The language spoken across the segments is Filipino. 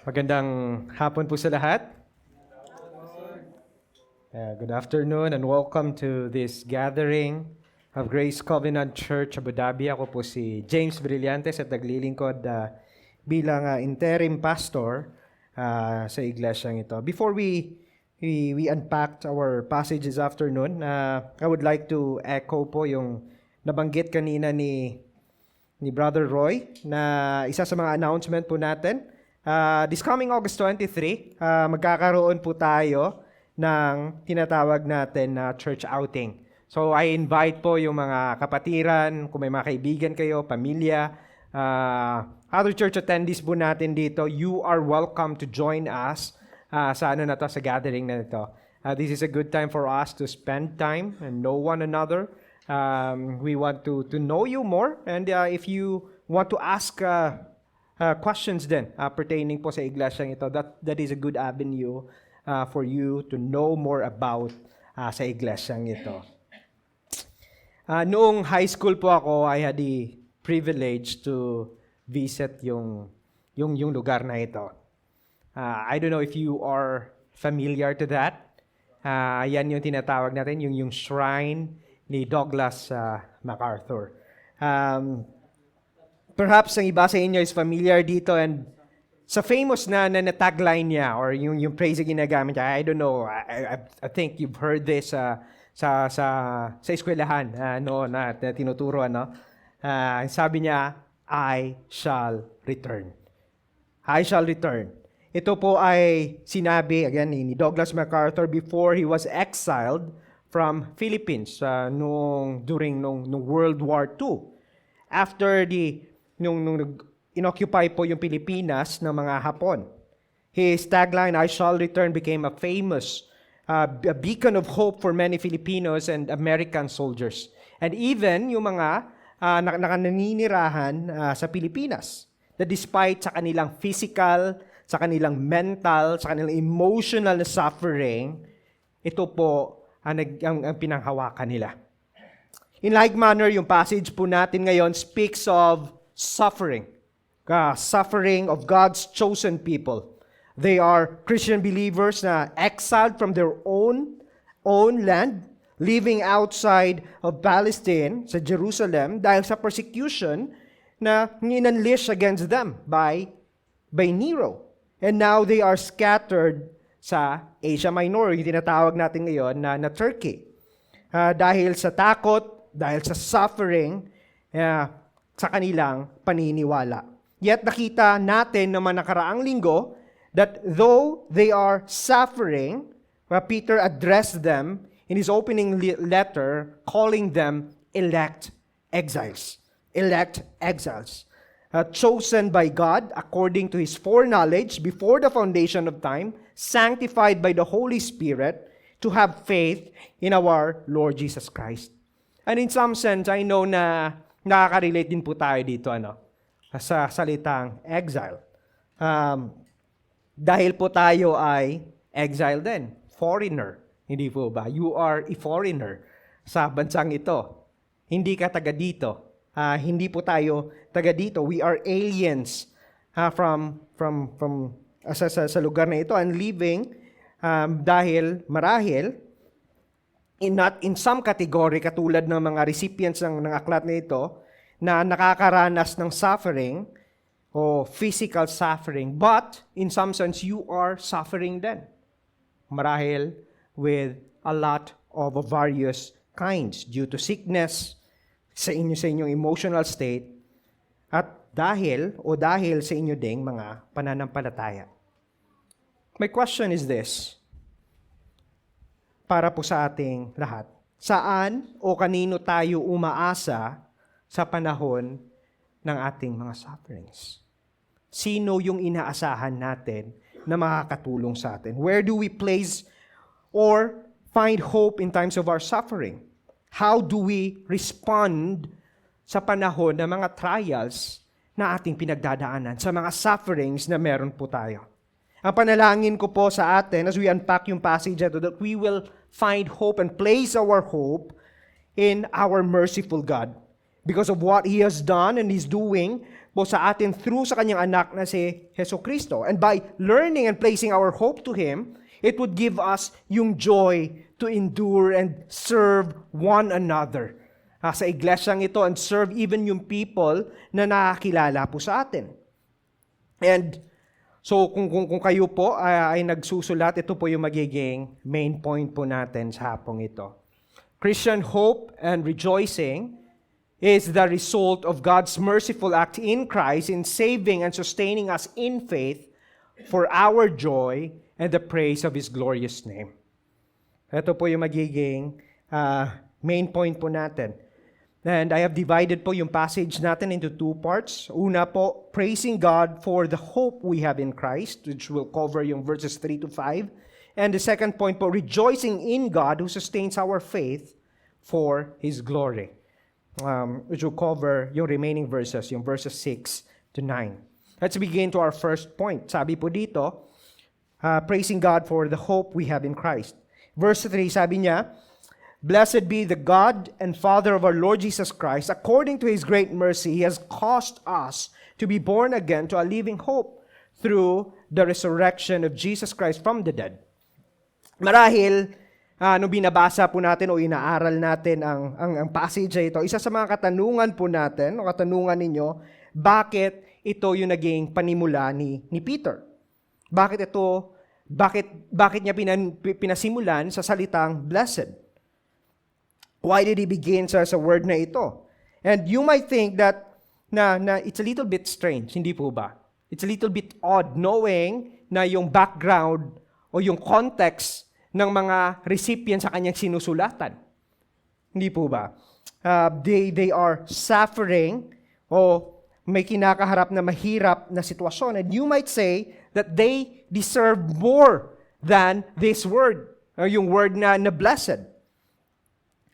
Magandang hapon po sa lahat. Good afternoon and welcome to this gathering of Grace Covenant Church Abu Dhabi. Ako po si James Brillantes at naglilingkod bilang interim pastor sa iglesyang ito. Before we unpack our passage this afternoon, I would like to echo po yung nabanggit kanina ni Brother Roy na isa sa mga announcement po natin. This coming August 23, magkakaroon po tayo ng tinatawag natin na church outing. So I invite po yung mga kapatiran, kung may mga kaibigan kayo, pamilya, other church attendees po natin dito, you are welcome to join us sa gathering na ito. This is a good time for us to spend time and know one another. We want to know you more, and if you want to ask questions din pertaining po sa iglesyang ito, that is a good avenue for you to know more about sa iglesyang ito. Noong high school po ako, I had the privilege to visit yung lugar na ito. I don't know if you are familiar to that. Yan yung tinatawag natin, yung shrine ni Douglas MacArthur. Perhaps ang iba sa inyo is familiar dito, and sa famous na tagline niya or yung phrase na ginagamit niya, I don't know, I think you've heard this sa eskwelahan na tinuturo, sabi niya, I shall return. I shall return. Ito po ay sinabi again ni Douglas MacArthur before he was exiled from Philippines during World War II. After nung inoccupy po yung Pilipinas ng mga Hapon. His tagline, I shall return, became a famous a beacon of hope for many Filipinos and American soldiers. And even yung mga nakaninirahan sa Pilipinas, that despite sa kanilang physical, sa kanilang mental, sa kanilang emotional na suffering, ito po ang pinanghawakan nila. In like manner, yung passage po natin ngayon speaks of suffering. Suffering of God's chosen people. They are Christian believers na exiled from their own land, living outside of Palestine, sa Jerusalem, dahil sa persecution na in-unleashed against them by Nero. And now they are scattered sa Asia Minor, yung tinatawag natin ngayon na Turkey. Dahil sa takot, dahil sa suffering, sa kanilang paniniwala. Yet nakita natin naman nakaraang linggo that though they are suffering, Peter addressed them in his opening letter, calling them elect exiles. Elect exiles. Chosen by God according to His foreknowledge before the foundation of time, sanctified by the Holy Spirit to have faith in our Lord Jesus Christ. And in some sense, I know na nakaka-relate din po tayo dito sa salitang exile. Dahil po tayo ay exile din, foreigner. Hindi po ba? You are a foreigner sa bansang ito. Hindi ka taga dito. Hindi po tayo taga dito. We are aliens sa lugar na ito and living dahil marahil not in some category katulad ng mga recipients ng aklat na ito na nakakaranas ng suffering o physical suffering, but in some sense you are suffering then. Marahil with a lot of various kinds due to sickness, sa inyong emotional state, at dahil sa inyo ding mga pananampalataya. My question is this, para po sa ating lahat. Saan o kanino tayo umaasa sa panahon ng ating mga sufferings? Sino yung inaasahan natin na makakatulong sa atin? Where do we place or find hope in times of our suffering? How do we respond sa panahon ng mga trials na ating pinagdadaanan, sa mga sufferings na meron po tayo? Ang panalangin ko po sa atin as we unpack yung passage ito, that we will find hope and place our hope in our merciful God because of what He has done and is doing po sa atin through sa kanyang anak na si Jesucristo. And by learning and placing our hope to Him, it would give us yung joy to endure and serve one another sa iglesyang ito and serve even yung people na nakakilala po sa atin. And so kung kayo po ay nagsusulat, ito po yung magiging main point po natin sa hapong ito. Christian hope and rejoicing is the result of God's merciful act in Christ in saving and sustaining us in faith for our joy and the praise of His glorious name. Ito po yung magiging main point po natin. And I have divided po yung passage natin into two parts. Una po, praising God for the hope we have in Christ, which will cover yung verses 3 to 5. And the second point po, rejoicing in God who sustains our faith for His glory, which will cover yung remaining verses, yung verses 6 to 9. Let's begin to our first point. Sabi po dito, praising God for the hope we have in Christ. Verse 3, sabi niya, "Blessed be the God and Father of our Lord Jesus Christ. According to His great mercy, He has caused us to be born again to a living hope through the resurrection of Jesus Christ from the dead." Marahil, nung binabasa po natin o inaaral natin ang passage ito, isa sa mga katanungan po natin, o katanungan ninyo, bakit ito yung naging panimula ni Peter? Bakit niya pinasimulan sa salitang blessed? Why did he begin sa word na ito? And you might think that na it's a little bit strange, hindi po ba? It's a little bit odd knowing na yung background o yung context ng mga recipient sa kanyang sinusulatan. Hindi po ba? They are suffering o may kinakaharap na mahirap na sitwasyon. And you might say that they deserve more than this word, o yung word na blessed.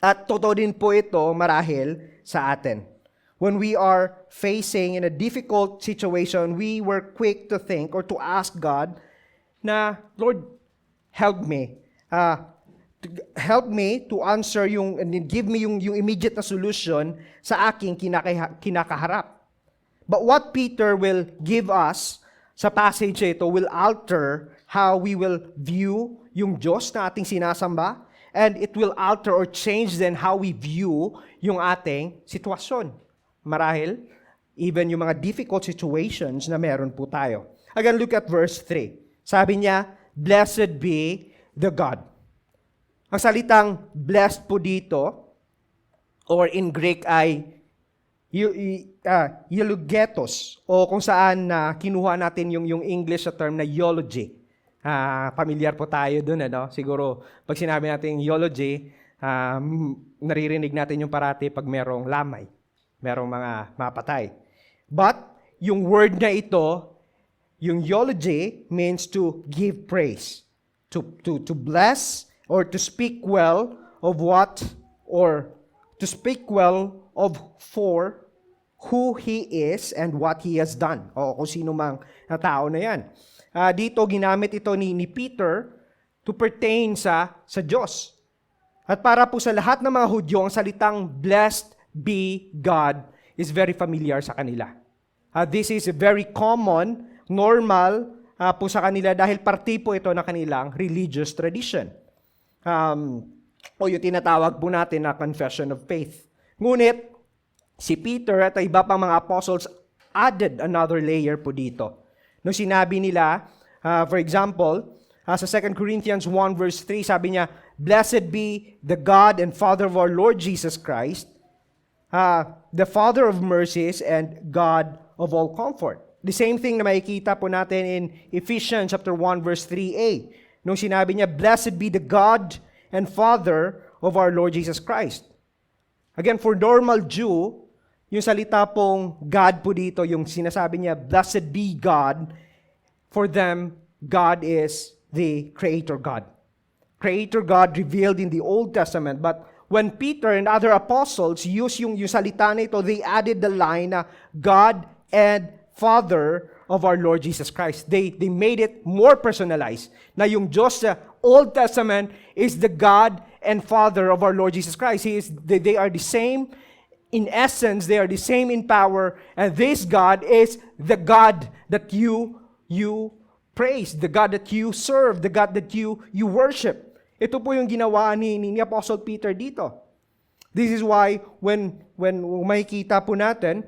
At totoo din po ito marahil sa atin. When we are facing in a difficult situation, we were quick to think or to ask God na, Lord, help me. Help me to answer and give me yung immediate na solution sa aking kinakaharap. But what Peter will give us sa passage ito will alter how we will view yung Diyos na ating sinasamba. And it will alter or change then how we view yung ating sitwasyon. Marahil, even yung mga difficult situations na meron po tayo. Again, look at verse 3. Sabi niya, "Blessed be the God." Ang salitang blessed po dito, or in Greek ay eulogetos, o kung saan kinuha natin yung English na term na eulogy. Pamilyar po tayo dun, ano? Siguro, pag sinabi natin eulogy, naririnig natin yung parati pag merong lamay, merong mga mapatay. But, yung word na ito, yung eulogy means to give praise, to bless, or to speak well of what, or to speak well of for who He is and what He has done. O kung sino mang na tao na yan. Dito ginamit ito ni Peter to pertain sa Diyos. At para po sa lahat ng mga Hudyo, ang salitang blessed be God is very familiar sa kanila. This is very common, normal po sa kanila dahil parte po ito ng kanilang religious tradition. O yung tinatawag po natin na confession of faith. Ngunit, si Peter at iba pang mga apostles added another layer po dito. Nung sinabi nila, for example, sa 2 Corinthians 1 verse 3, sabi niya, "Blessed be the God and Father of our Lord Jesus Christ, the Father of mercies and God of all comfort." The same thing na makikita po natin in Ephesians chapter 1 verse 3a. Nung sinabi niya, "Blessed be the God and Father of our Lord Jesus Christ." Again, for normal Jew, yung salita pong God po dito, yung sinasabi niya, "Blessed be God," for them, God is the Creator God. Creator God revealed in the Old Testament. But when Peter and other apostles use yung salita na ito, they added the line na God and Father of our Lord Jesus Christ. They made it more personalized. Na yung Diyos sa Old Testament is the God and Father of our Lord Jesus Christ. They are the same In essence, they are the same in power, and this God is the God that you praise, the God that you serve, the God that you worship. Ito po yung ginawa ni Apostle Peter dito. This is why when makikita po natin,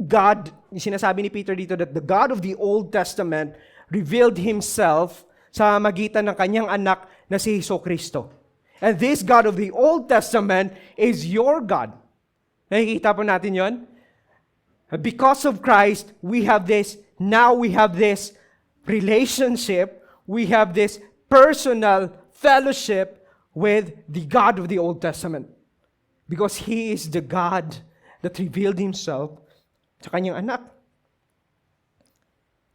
God, sinasabi ni Peter dito that the God of the Old Testament revealed Himself sa magitan ng kanyang anak na si Jesucristo. And this God of the Old Testament is your God. Nakikita po natin yon? Because of Christ, we have this relationship, we have this personal fellowship with the God of the Old Testament. Because He is the God that revealed Himself sa kanyang anak.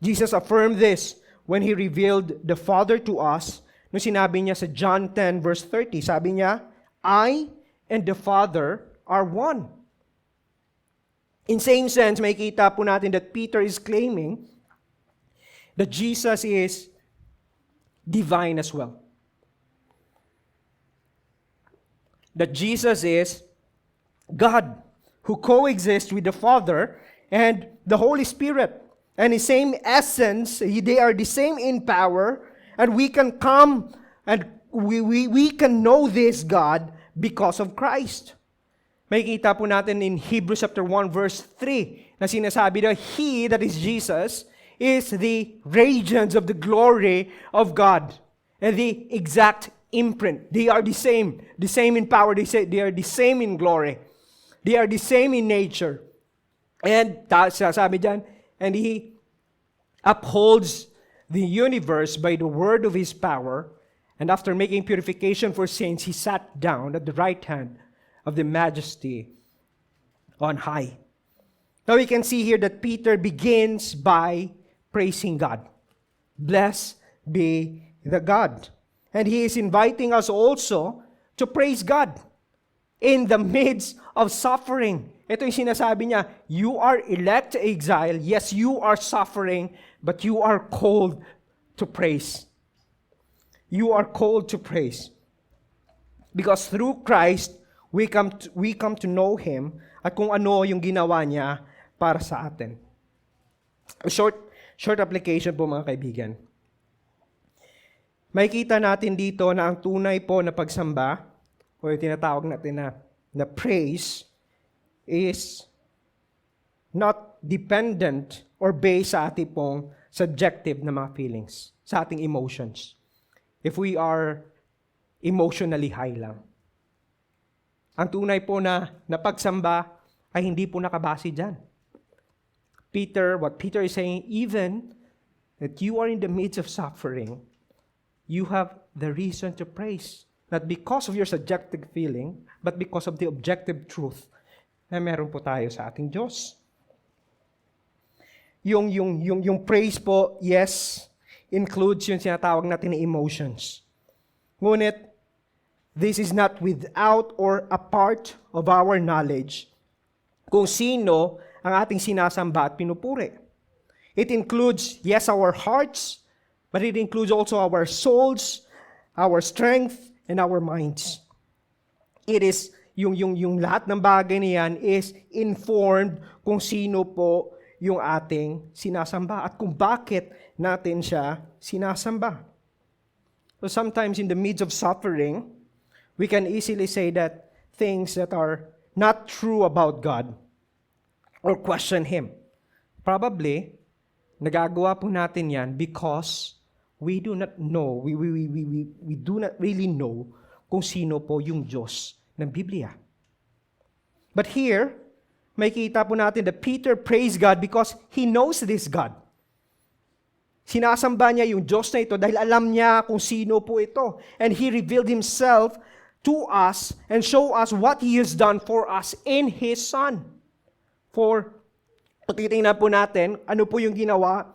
Jesus affirmed this when He revealed the Father to us. Nung sinabi niya sa John 10 verse 30, sabi niya, I and the Father are one. In same sense, makikita po natin that Peter is claiming that Jesus is divine as well. That Jesus is God who coexists with the Father and the Holy Spirit. And the same essence, they are the same in power, and we can come and we can know this God because of Christ. Makikita po natin in Hebrews chapter 1 verse 3 na sinasabi na He, that is Jesus, is the radiance of the glory of God and the exact imprint. They are the same in power. They are the same in glory. They are the same in nature. And sabi dyan, and He upholds the universe by the word of His power, and after making purification for sins, He sat down at the right hand of the Majesty on high. Now we can see here that Peter begins by praising God. Blessed be the God. And he is inviting us also to praise God in the midst of suffering. Ito yung sinasabi niya, you are elect to exile. Yes, you are suffering, but you are called to praise. You are called to praise. Because through Christ, we come to know Him at kung ano yung ginawa niya para sa atin. A short application po mga kaibigan. Makikita natin dito na ang tunay po na pagsamba o yung tinatawag natin na praise is not dependent or based sa ating pong subjective na mga feelings, sa ating emotions. If we are emotionally high lang. Ang tunay po na pagsamba ay hindi po nakabase dyan. What Peter is saying, even that you are in the midst of suffering, you have the reason to praise. Not because of your subjective feeling, but because of the objective truth na meron po tayo sa ating Diyos. Yung praise po, yes, includes yung sinatawag natin na emotions. Ngunit, this is not without or apart of our knowledge kung sino ang ating sinasamba at pinupuri. It includes, yes, our hearts, but it includes also our souls, our strength, and our minds. It is, yung lahat ng bagay niyan is informed kung sino po yung ating sinasamba at kung bakit natin siya sinasamba. So sometimes in the midst of suffering, we can easily say that things that are not true about God or question Him. Probably, nagagawa po natin yan because we do not know, we do not really know kung sino po yung Diyos ng Biblia. But here, makikita po natin that Peter praised God because he knows this God. Sinasamba niya yung Diyos na ito dahil alam niya kung sino po ito. And He revealed Himself to us and show us what He has done for us in His Son. For, titingnan po natin, ano po yung ginawa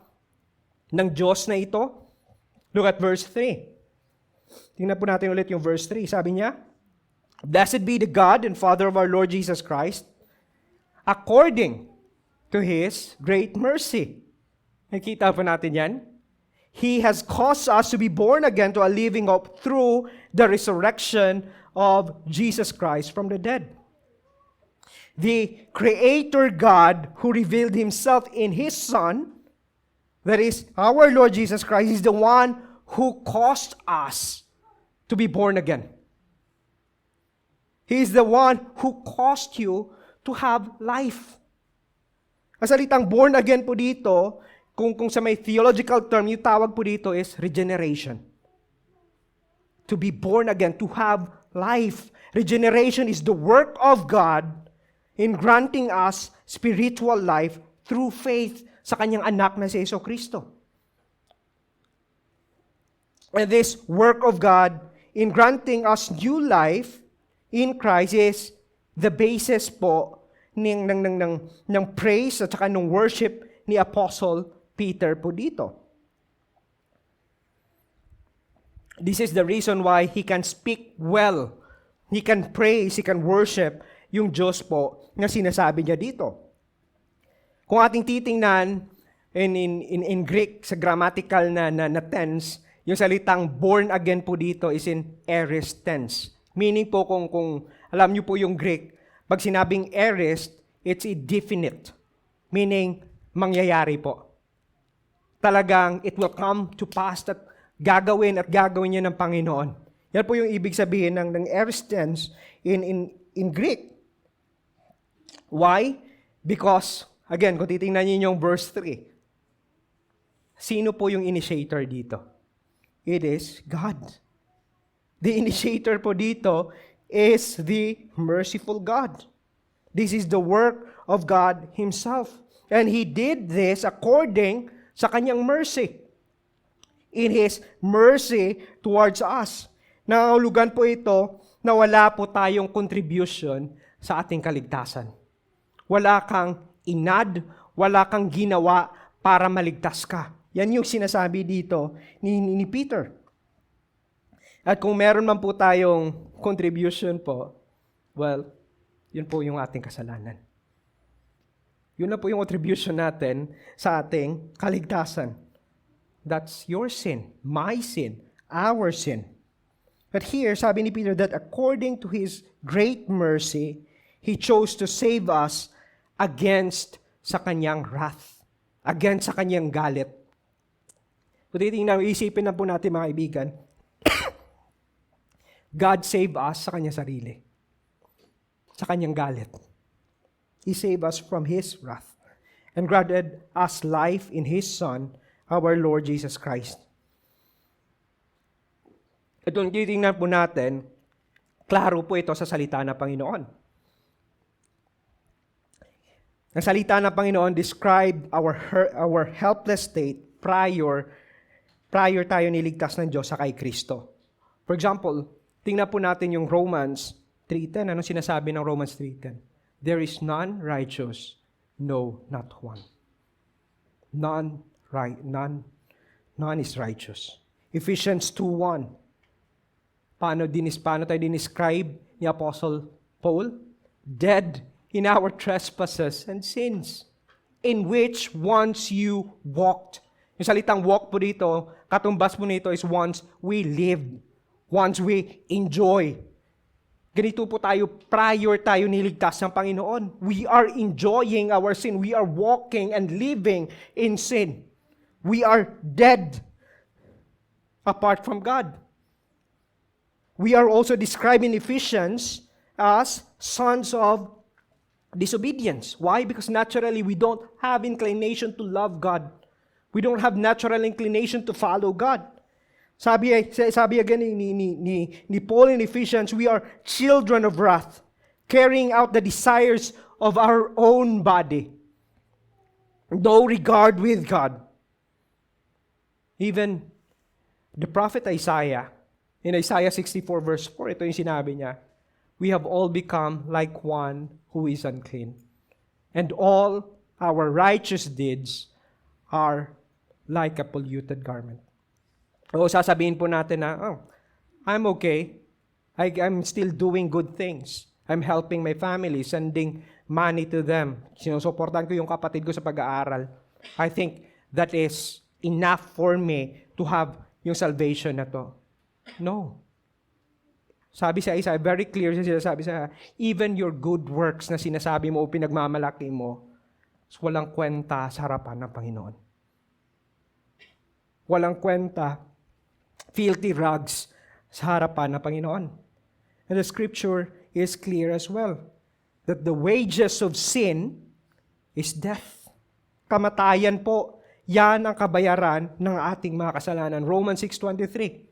ng Diyos na ito? Look at verse 3. Tingnan po natin ulit yung verse 3. Sabi niya, Blessed be the God and Father of our Lord Jesus Christ, according to His great mercy. Nakita po natin yan? He has caused us to be born again to a living hope through the resurrection of Jesus Christ from the dead. The Creator God who revealed Himself in His Son, that is, our Lord Jesus Christ, is the one who caused us to be born again. He is the one who caused you to have life. Ang salitang born again po dito, kung sa may theological term, yung tawag po dito is regeneration. To be born again, to have life. Regeneration is the work of God in granting us spiritual life through faith sa kanyang anak na si Jesucristo. And this work of God in granting us new life in Christ is the basis po ng praise at saka ng worship ni Apostle Peter po dito. This is the reason why he can speak well. He can praise, he can worship yung Diyos po na sinasabi niya dito. Kung ating titingnan in Greek, sa grammatical na tense, yung salitang born again po dito is in aorist tense. Meaning po kung alam niyo po yung Greek, pag sinabing aorist, it's indefinite. Meaning, mangyayari po. Talagang it will come to pass that gagawin niya ng Panginoon. Yan po yung ibig sabihin ng aorist tense in Greek. Why? Because, again, kung titingnan niyo yung verse 3, sino po yung initiator dito? It is God. The initiator po dito is the merciful God. This is the work of God Himself. And He did this according sa kanyang mercy. In His mercy towards us. Nangangahulugan po ito na wala po tayong contribution sa ating kaligtasan. Wala kang inad, wala kang ginawa para maligtas ka. Yan yung sinasabi dito ni Peter. At kung meron man po tayong contribution po, well, yun po yung ating kasalanan. Yun na po yung contribution natin sa ating kaligtasan. That's your sin, my sin, our sin. But here, sabi ni Peter that according to His great mercy, He chose to save us against sa kanyang wrath, against sa kanyang galit. Kung titingnan, isipin na po natin mga kaibigan, God saved us sa kanyang sarili, sa kanyang galit. He saved us from His wrath and granted us life in His Son, our Lord Jesus Christ. At kung titingnan po natin, klaro po ito sa salita ng Panginoon. Ang salita ng Panginoon describe our helpless state prior tayo niligtas ng Diyos sa kay Kristo. For example, tingnan po natin yung Romans 3:10. Anong sinasabi ng Romans 3:10? There is none righteous, no, not one. None is righteous. Ephesians 2:1. Paano tayo dinescribe ni Apostle Paul? Dead in our trespasses and sins, in which once you walked. Yung salitang walk po dito, katumbas po nito is once we lived, once we enjoy. Ganito po tayo, prior tayo niligtas ng Panginoon. We are enjoying our sin. We are walking and living in sin. We are dead apart from God. We are also described in Ephesians as sons of disobedience. Why? Because naturally we don't have inclination to love God. We don't have natural inclination to follow God. Sabi again ni Paul in Ephesians, we are children of wrath, carrying out the desires of our own body. No regard with God. Even the prophet Isaiah, in Isaiah 64 verse 4, ito yung sinabi niya, we have all become like one who is unclean. And all our righteous deeds are like a polluted garment. O sasabihin po natin na, I'm okay. I'm still doing good things. I'm helping my family, sending money to them. Sinusuportahan ko yung kapatid ko sa pag-aaral. I think that is enough for me to have yung salvation na to. No. Sabi sa Isaiah, very clear siya sinasabi sa, even your good works na sinasabi mo o pinagmamalaki mo, walang kwenta sa harapan ng Panginoon. Walang kwenta, filthy rags sa harapan ng Panginoon. And the scripture is clear as well, that the wages of sin is death. Kamatayan po, yan ang kabayaran ng ating mga kasalanan. Romans 6:23.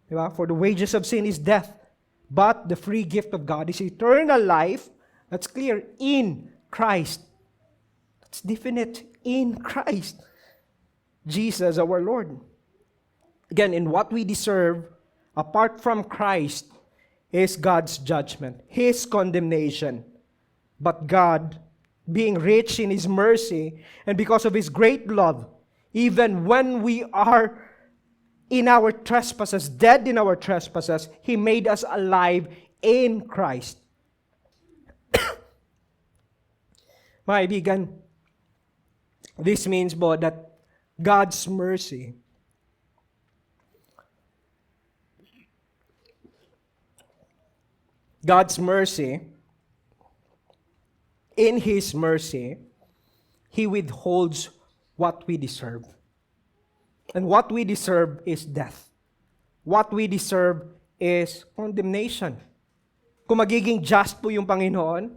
Diba? For the wages of sin is death, but the free gift of God is eternal life. That's clear, in Christ. That's definite, in Christ. Jesus our Lord. Again, in what we deserve, apart from Christ, is God's judgment, His condemnation. But God, being rich in His mercy, and because of His great love, even when we are in our trespasses, dead in our trespasses, He made us alive in Christ. Mga kaibigan, this means po that God's mercy in His mercy, He withholds what we deserve. And what we deserve is death. What we deserve is condemnation. Kung magiging just po yung Panginoon,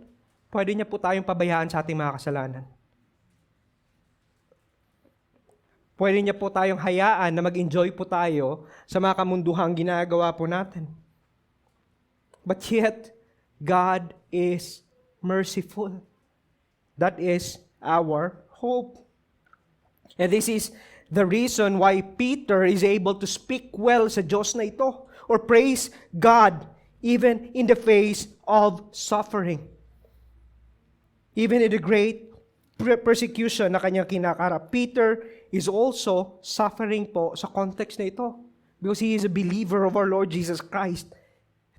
pwede niya po tayong pabayaan sa ating mga kasalanan. Pwede niya po tayong hayaan na mag-enjoy po tayo sa mga kamunduhang ginagawa po natin. But yet, God is merciful. That is our hope. And this is the reason why Peter is able to speak well sa Diyos na ito or praise God even in the face of suffering. Even in the great persecution na kanyang kinakarap, Peter is also suffering po sa context na ito because he is a believer of our Lord Jesus Christ.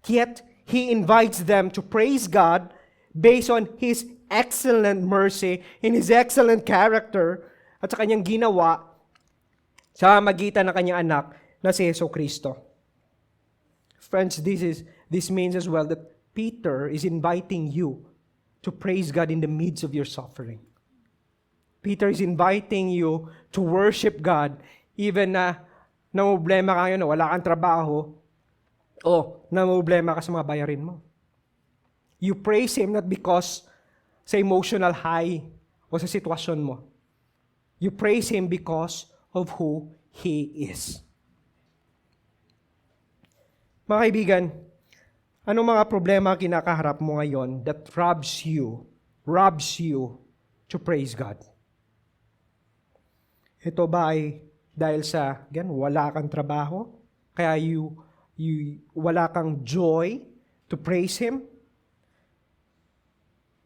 Yet, he invites them to praise God based on His excellent mercy and His excellent character at sa kanyang ginawa sa magitan ng kanyang anak na si Jesucristo. Friends, this means as well that Peter is inviting you to praise God in the midst of your suffering. Peter is inviting you to worship God even na problema kayo na wala kang trabaho o problema ka sa mga bayarin mo. You praise Him not because sa emotional high o sa sitwasyon mo. You praise Him because of who He is. Mga kaibigan, anong mga problema kinakaharap mo ngayon that robs you to praise God? Ito ba ay dahil sa, wala kang trabaho? Kaya wala kang joy to praise Him?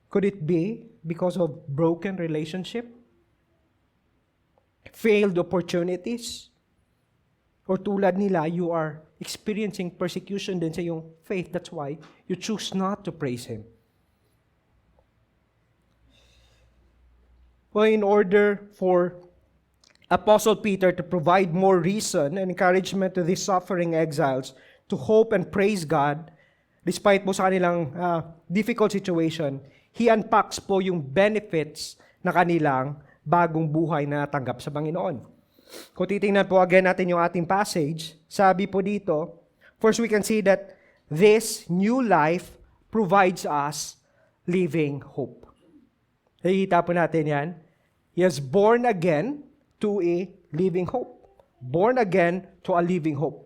Could it be because of broken relationship? Failed opportunities? Or tulad nila, you are experiencing persecution din sa iyong faith. That's why you choose not to praise Him. Well, in order for Apostle Peter to provide more reason and encouragement to these suffering exiles to hope and praise God, despite po sa kanilang difficult situation, he unpacks po yung benefits na kanilang bagong buhay na natanggap sa Panginoon. Kung titingnan po again natin yung ating passage, sabi po dito, first we can see that this new life provides us living hope. Nakikita po natin yan. He is born again to a living hope. Born again to a living hope.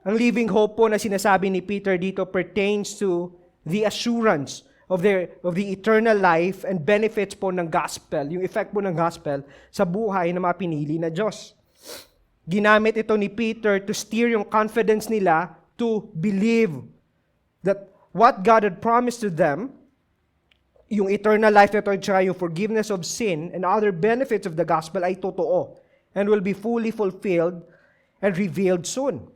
Ang living hope po na sinasabi ni Peter dito pertains to the assurance of the eternal life and benefits po ng gospel, yung effect po ng gospel sa buhay ng mga pinili na Diyos. Ginamit ito ni Peter to steer yung confidence nila to believe that what God had promised to them, yung eternal life na ito at yung forgiveness of sin and other benefits of the gospel ay totoo and will be fully fulfilled and revealed soon.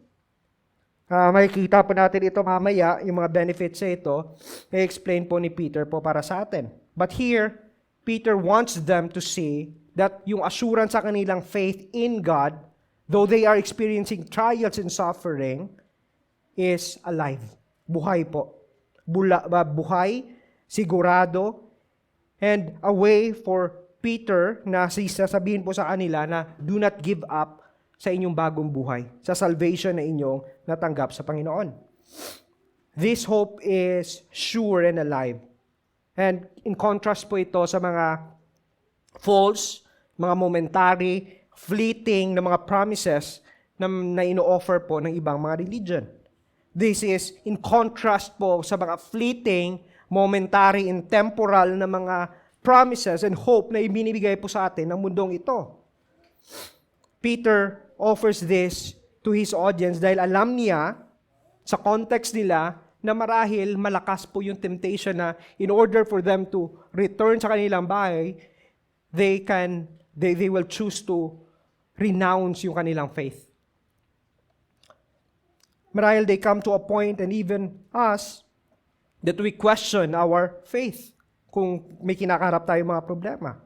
Makikita po natin ito mamaya, yung mga benefits sa ito, i-explain po ni Peter po para sa atin. But here, Peter wants them to see that yung assurance sa kanilang faith in God, though they are experiencing trials and suffering, is alive. Buhay po. Buhay, sigurado, and a way for Peter na sasabihin po sa kanila na do not give up sa inyong bagong buhay, sa salvation na inyong natanggap sa Panginoon. This hope is sure and alive. And in contrast po ito sa mga false, mga momentary, fleeting na mga promises na ino-offer po ng ibang mga religion. This is in contrast po sa mga fleeting, momentary, and temporal na mga promises and hope na ibinibigay po sa atin ng mundong ito. Peter offers this to his audience dahil alam niya, sa context nila, na marahil malakas po yung temptation na in order for them to return sa kanilang bahay, they will choose to renounce yung kanilang faith. Marahil they come to a point, and even us, that we question our faith kung may kinakaharap tayong mga problema.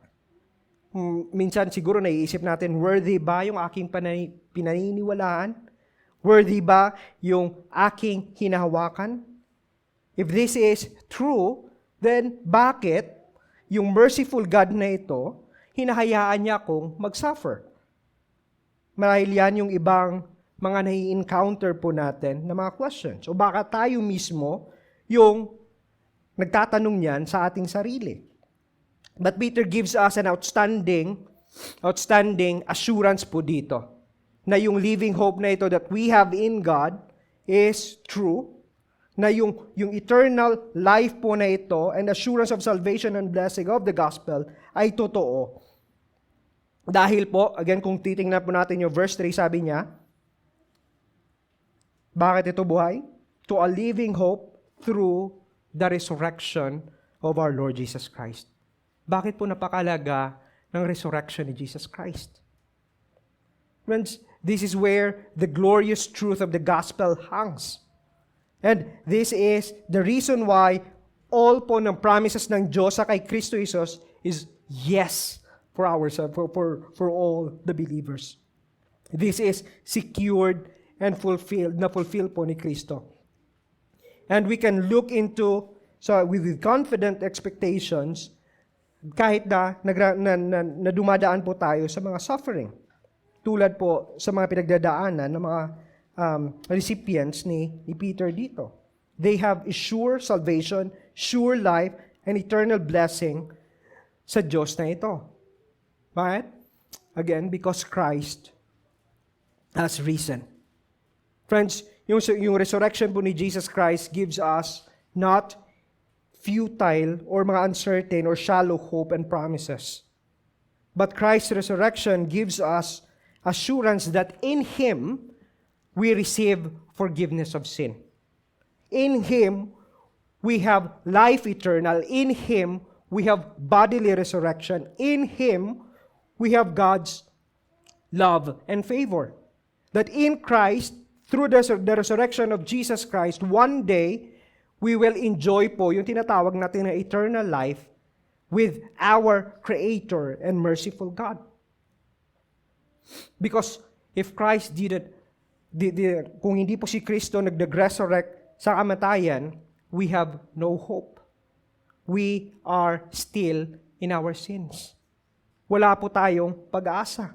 Minsan siguro naiisip natin, worthy ba yung aking pinaniniwalaan? Worthy ba yung aking hinahawakan? If this is true, then bakit yung merciful God na ito, hinahayaan niya akong mag-suffer? Marahil yan yung ibang mga nai-encounter po natin na mga questions. O baka tayo mismo yung nagtatanong niyan sa ating sarili. But Peter gives us an outstanding assurance po dito na yung living hope na ito that we have in God is true, na yung eternal life po na ito and assurance of salvation and blessing of the gospel ay totoo. Dahil po, again, kung titingnan po natin yung verse 3, sabi niya, bakit ito buhay? To a living hope through the resurrection of our Lord Jesus Christ. Bakit po napakalaga ng resurrection ni Jesus Christ? Friends, this is where the glorious truth of the gospel hangs. And this is the reason why all po ng promises ng Diyos sa kay Kristo Jesus is yes for ourselves, for all the believers. This is secured and fulfilled po ni Kristo. And we can look into, with confident expectations, kahit na dumadaan po tayo sa mga suffering. Tulad po sa mga pinagdadaanan ng mga recipients ni Peter dito. They have a sure salvation, sure life, and eternal blessing sa Diyos na ito. Bakit? Again, because Christ has risen. Friends, yung resurrection po ni Jesus Christ gives us not futile or mga uncertain or shallow hope and promises. But Christ's resurrection gives us assurance that in Him, we receive forgiveness of sin. In Him, we have life eternal. In Him, we have bodily resurrection. In Him, we have God's love and favor. That in Christ, through the resurrection of Jesus Christ, one day, we will enjoy po yung tinatawag natin na eternal life with our Creator and merciful God. Because if Christ kung hindi po si Kristo nag-resurrect sa kamatayan, we have no hope. We are still in our sins. Wala po tayong pag-asa.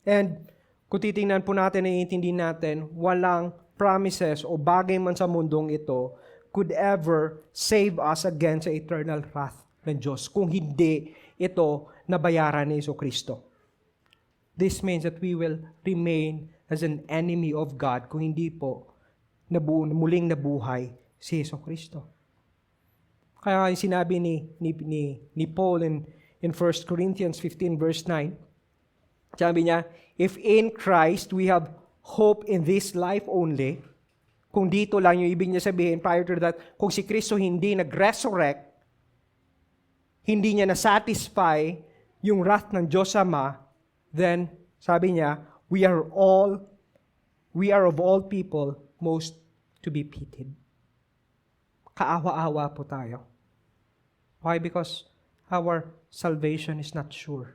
And kung titingnan po natin, naiintindihan natin, walang promises o bagay man sa mundong ito could ever save us against sa eternal wrath ng Diyos kung hindi ito nabayaran ni Jesucristo. This means that we will remain as an enemy of God kung hindi po muling nabuhay si Jesucristo. Kaya sinabi ni Paul in 1 Corinthians 15 verse 9, sabi niya, if in Christ we have hope in this life only, kung dito lang yung ibig niya sabihin, prior to that, kung si Kristo hindi nag-resurrect, hindi niya na-satisfy yung wrath ng Diyos Ama, then, sabi niya, we are of all people most to be pitied. Kaawa-awa po tayo. Why? Because our salvation is not sure.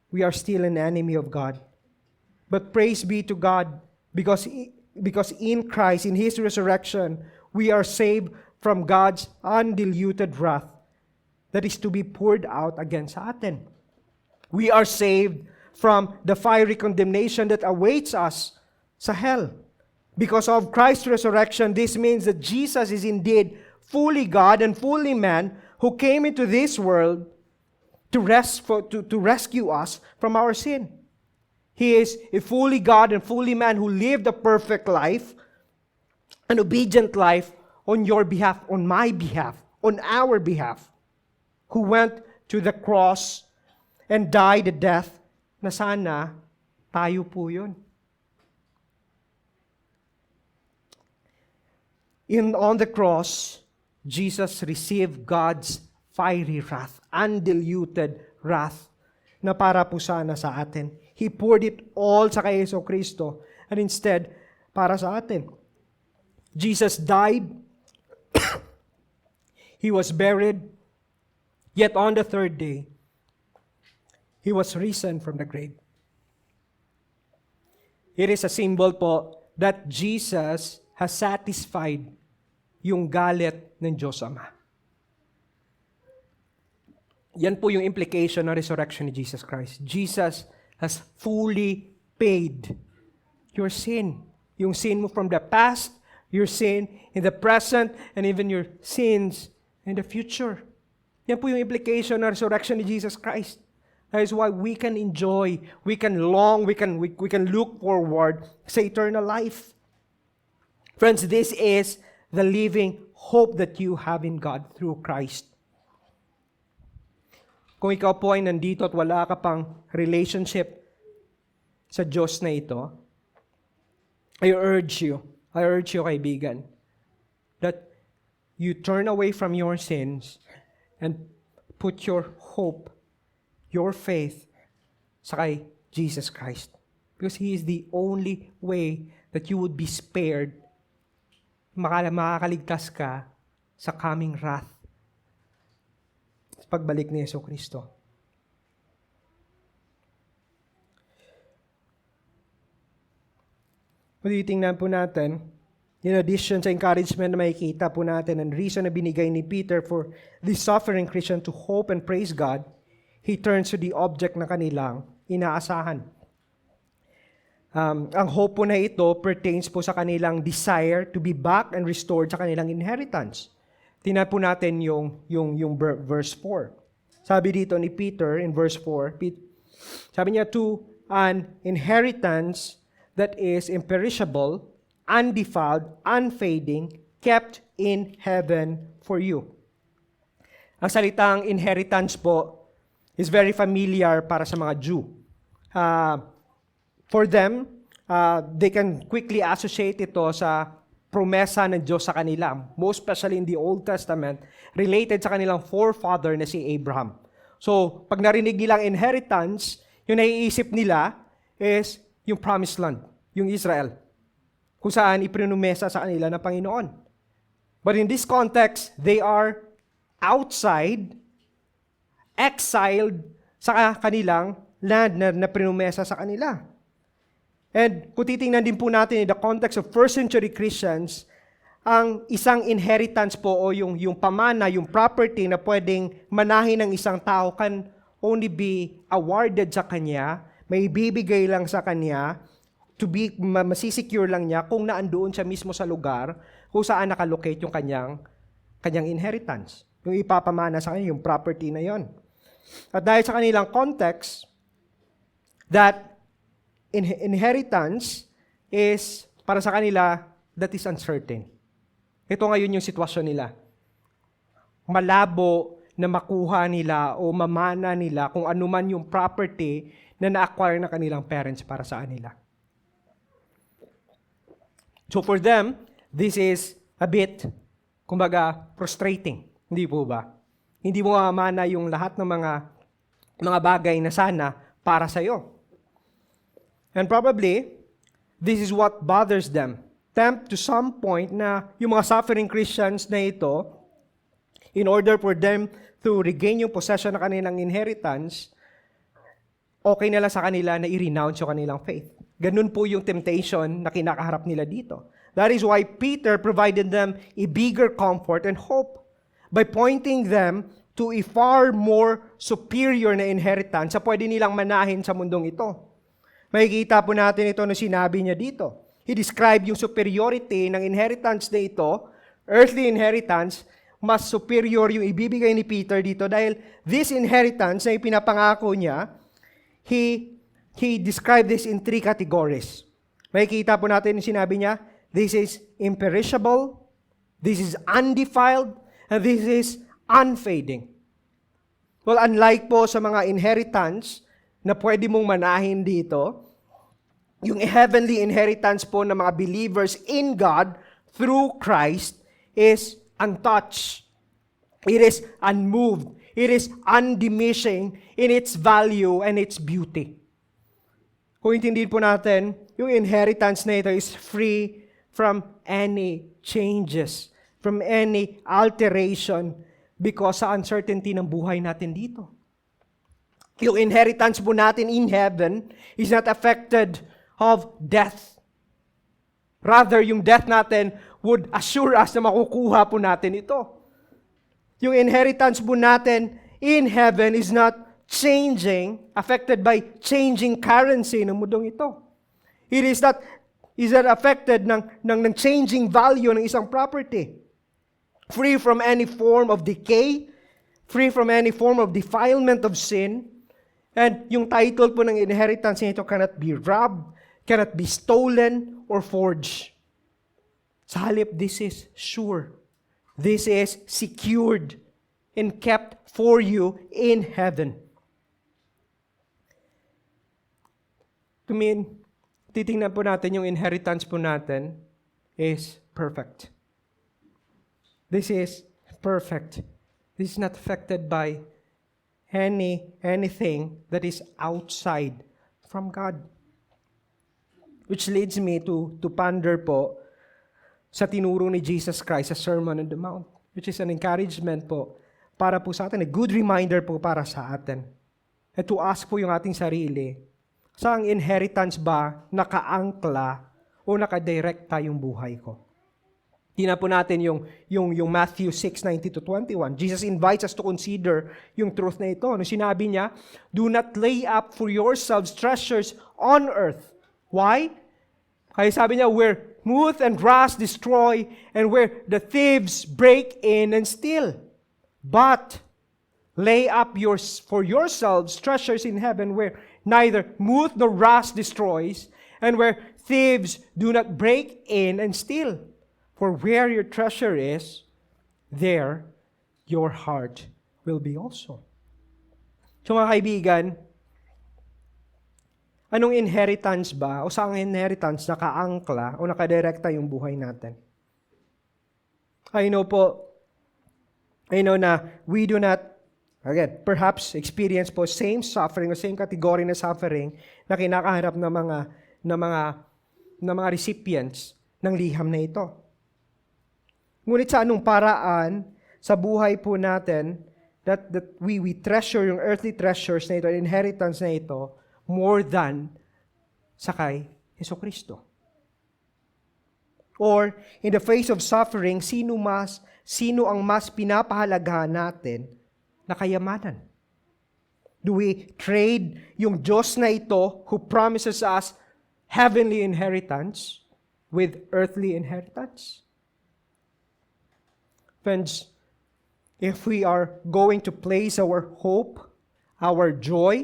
We are still an enemy of God. But praise be to God, because in Christ, in His resurrection, we are saved from God's undiluted wrath that is to be poured out against atin. We are saved from the fiery condemnation that awaits us sa hell. Because of Christ's resurrection, this means that Jesus is indeed fully God and fully man who came into this world to rescue us from our sin. He is a fully God and fully man who lived a perfect life, an obedient life on your behalf, on my behalf, on our behalf, who went to the cross and died a death na sana tayo po yun. On the cross, Jesus received God's fiery wrath, undiluted wrath, na para po sana sa atin. He poured it all sa kay Jesucristo, and instead, para sa atin. Jesus died, He was buried, yet on the third day, He was risen from the grave. It is a symbol po that Jesus has satisfied yung galit ng Diyos Ama. Yan po yung implication ng resurrection ni Jesus Christ. Jesus has fully paid your sin. Yung sin mo from the past, your sin in the present, and even your sins in the future. Yan po yung implication ng resurrection ni Jesus Christ. That is why we can enjoy, we can long, we can look forward sa eternal life. Friends, this is the living hope that you have in God through Christ. Kung ikaw po ay nandito at wala ka pang relationship sa Diyos na ito, I urge you, kaibigan, that you turn away from your sins and put your hope, your faith sa kay Jesus Christ. Because He is the only way that you would be spared, makakaligtas ka sa coming wrath, sa pagbalik ni Jesucristo. Titingnan po natin, in addition sa encouragement na makikita po natin and reason na binigay ni Peter for the suffering Christian to hope and praise God, he turns to the object na kanilang inaasahan. Ang hope po na ito pertains po sa kanilang desire to be back and restored sa kanilang inheritance. Tingnan po natin yung verse 4. Sabi dito ni Peter in verse 4, sabi niya, to an inheritance that is imperishable, undefiled, unfading, kept in heaven for you. Ang salitang inheritance po is very familiar para sa mga Jew. For them, they can quickly associate ito sa promesa ng Diyos sa kanila, most especially in the Old Testament, related sa kanilang forefather na si Abraham. So, pag narinig nilang inheritance, yung naiisip nila is yung promised land, yung Israel, kung saan ipinumesa sa kanila ng Panginoon. But in this context, they are outside, exiled sa kanilang land na pinumesa sa kanila. And kung titingnan din po natin in the context of first century Christians, ang isang inheritance po o yung pamana, yung property na pwedeng manahin ng isang tao can only be awarded sa kanya, may ibibigay lang sa kanya, masisecure lang niya kung naandoon siya mismo sa lugar kung saan nakalocate yung kanyang inheritance. Yung ipapamana sa kanya, yung property na yon. At dahil sa kanilang context, that inheritance is, para sa kanila, that is uncertain. Ito ngayon yung sitwasyon nila. Malabo na makuha nila o mamana nila kung ano man yung property na na-acquire na kanilang parents para sa kanila. So for them, this is a bit, kumbaga, frustrating. Hindi po ba? Hindi mo mamana yung lahat ng mga bagay na sana para sa'yo. And probably, this is what bothers them. Tempt to some point na yung mga suffering Christians na ito, in order for them to regain yung possession ng kanilang inheritance, okay na lang sa kanila na i-renounce yung kanilang faith. Ganun po yung temptation na kinakaharap nila dito. That is why Peter provided them a bigger comfort and hope by pointing them to a far more superior na inheritance sa pwede nilang manahin sa mundong ito. Makikita po natin ito na sinabi niya dito. He described yung superiority ng inheritance na ito, earthly inheritance, mas superior yung ibibigay ni Peter dito dahil this inheritance na ipinapangako niya, he described this in 3 categories. Makikita po natin yung sinabi niya, this is imperishable, this is undefiled, and this is unfading. Well, unlike po sa mga inheritance na pwede mong manahin dito, yung heavenly inheritance po ng mga believers in God through Christ is untouched. It is unmoved. It is undiminishing in its value and its beauty. Kung intindihin po natin, yung inheritance na ito is free from any changes, from any alteration because sa uncertainty ng buhay natin dito. Yung inheritance po natin in heaven is not affected of death. Rather, yung death natin would assure us na makukuha po natin ito. Yung inheritance po natin in heaven is not changing, affected by changing currency ng mundong ito. It is not affected ng changing value ng isang property. Free from any form of decay, free from any form of defilement of sin. And yung title po ng inheritance nito cannot be robbed, cannot be stolen, or forged. Sa halip, this is sure. This is secured and kept for you in heaven. Titingnan po natin yung inheritance po natin is perfect. This is perfect. This is not affected by anything that is outside from God. Which leads me to ponder po sa tinuro ni Jesus Christ sa Sermon on the Mount, which is an encouragement po para po sa atin, a good reminder po para sa atin. And to ask po yung ating sarili, saang inheritance ba nakaangkla o nakadirekta yung buhay ko? Tingnan po natin yung Matthew 6:19-21. Jesus invites us to consider yung truth na ito. Ano sinabi niya? Do not lay up for yourselves treasures on earth. Why? Kaya sabi niya, where moth and rust destroy and where the thieves break in and steal. But lay up for yourselves treasures in heaven where neither moth nor rust destroys and where thieves do not break in and steal. For where your treasure is, there your heart will be also. So mga kaibigan, anong inheritance ba o saang inheritance nakaangkla o nakadirekta yung buhay natin? I know na we do not, again, perhaps experience po same suffering o same category na suffering na kinakaharap ng mga recipients ng liham na ito. Ngunit sa anong paraan sa buhay po natin that we treasure yung earthly treasures na ito, inheritance na ito, more than sa kay Jesucristo. Or, in the face of suffering, sino ang mas pinapahalagahan natin na kayamanan? Do we trade yung Diyos na ito who promises us heavenly inheritance with earthly inheritance? Friends, if we are going to place our hope, our joy,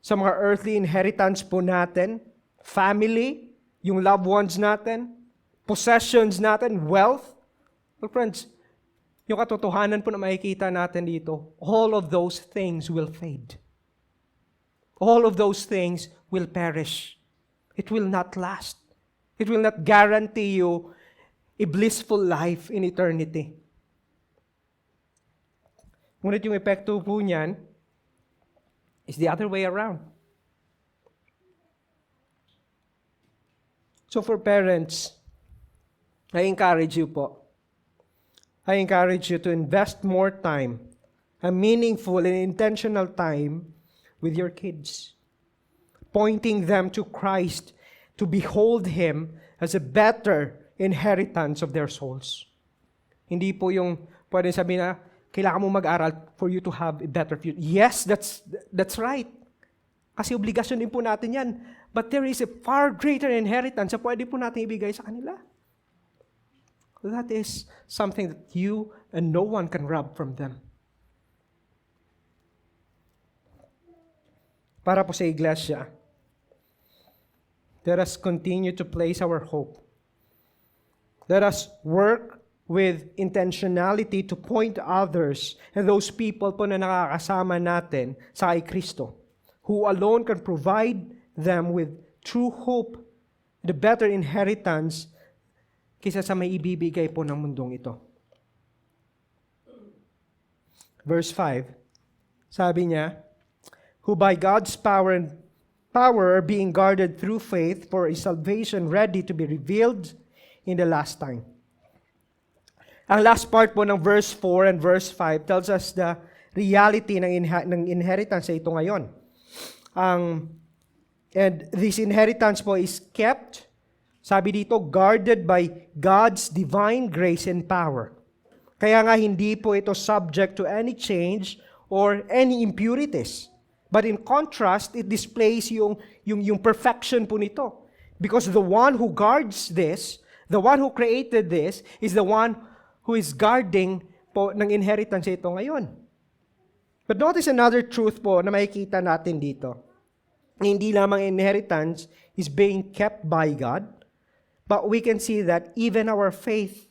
sa mga earthly inheritance po natin, family, yung loved ones natin, possessions natin, wealth, well friends, yung katotohanan po na makikita natin dito, all of those things will fade. All of those things will perish. It will not last. It will not guarantee you a blissful life in eternity. Ngunit yung epekto po niyan is the other way around. So for parents, I encourage you po. I encourage you to invest more time, a meaningful and intentional time with your kids. Pointing them to Christ, to behold Him as a better inheritance of their souls. Hindi po yung pwede sabihin na kailangan mo mag-aral for you to have a better future. Yes, that's right. Kasi obligasyon din po natin yan. But there is a far greater inheritance na pwede po natin ibigay sa kanila. That is something that you and no one can rob from them. Para po sa iglesia, let us continue to place our hope. Let us work with intentionality to point others and those people po na nakakasama natin sa kay Kristo, who alone can provide them with true hope, the better inheritance kaysa sa may ibibigay po ng mundong ito. Verse 5, sabi niya, who by God's power are being guarded through faith for a salvation ready to be revealed in the last time. Ang last part po ng verse 4 and verse 5 tells us the reality ng inheritance na ito ngayon. And this inheritance po is kept, sabi dito, guarded by God's divine grace and power. Kaya nga hindi po ito subject to any change or any impurities. But in contrast, it displays yung perfection po nito. Because the one who guards this, the one who created this, is the one who is guarding po ng inheritance ito ngayon. But notice another truth po na makikita natin dito. Hindi lamang inheritance is being kept by God, but we can see that even our faith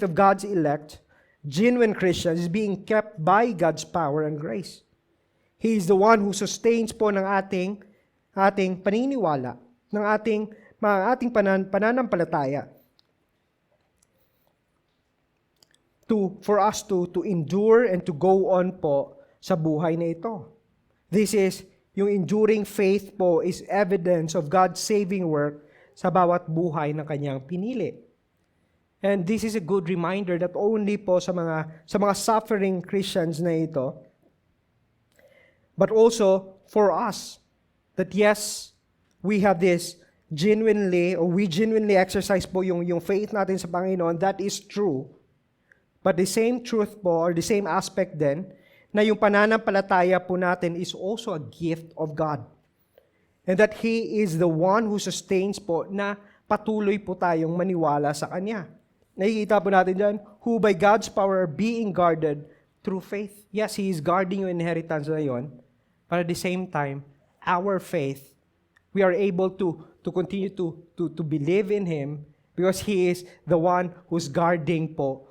of God's elect, genuine Christians, is being kept by God's power and grace. He is the one who sustains po ng ating paniniwala, ng ating pananampalataya. For us to endure and to go on po sa buhay na ito. This is, yung enduring faith po is evidence of God's saving work sa bawat buhay ng kanyang pinili. And this is a good reminder that only po sa mga suffering Christians na ito, but also for us, that yes, we have this we genuinely exercise po yung faith natin sa Panginoon. That is true. But the same truth po, or the same aspect din, na yung pananampalataya po natin is also a gift of God. And that He is the one who sustains po na patuloy po tayong maniwala sa Kanya. Nakikita po natin dyan, who by God's power are being guarded through faith. Yes, He is guarding yung inheritance na yun. But at the same time, our faith, we are able to continue to believe in Him because He is the one who's guarding po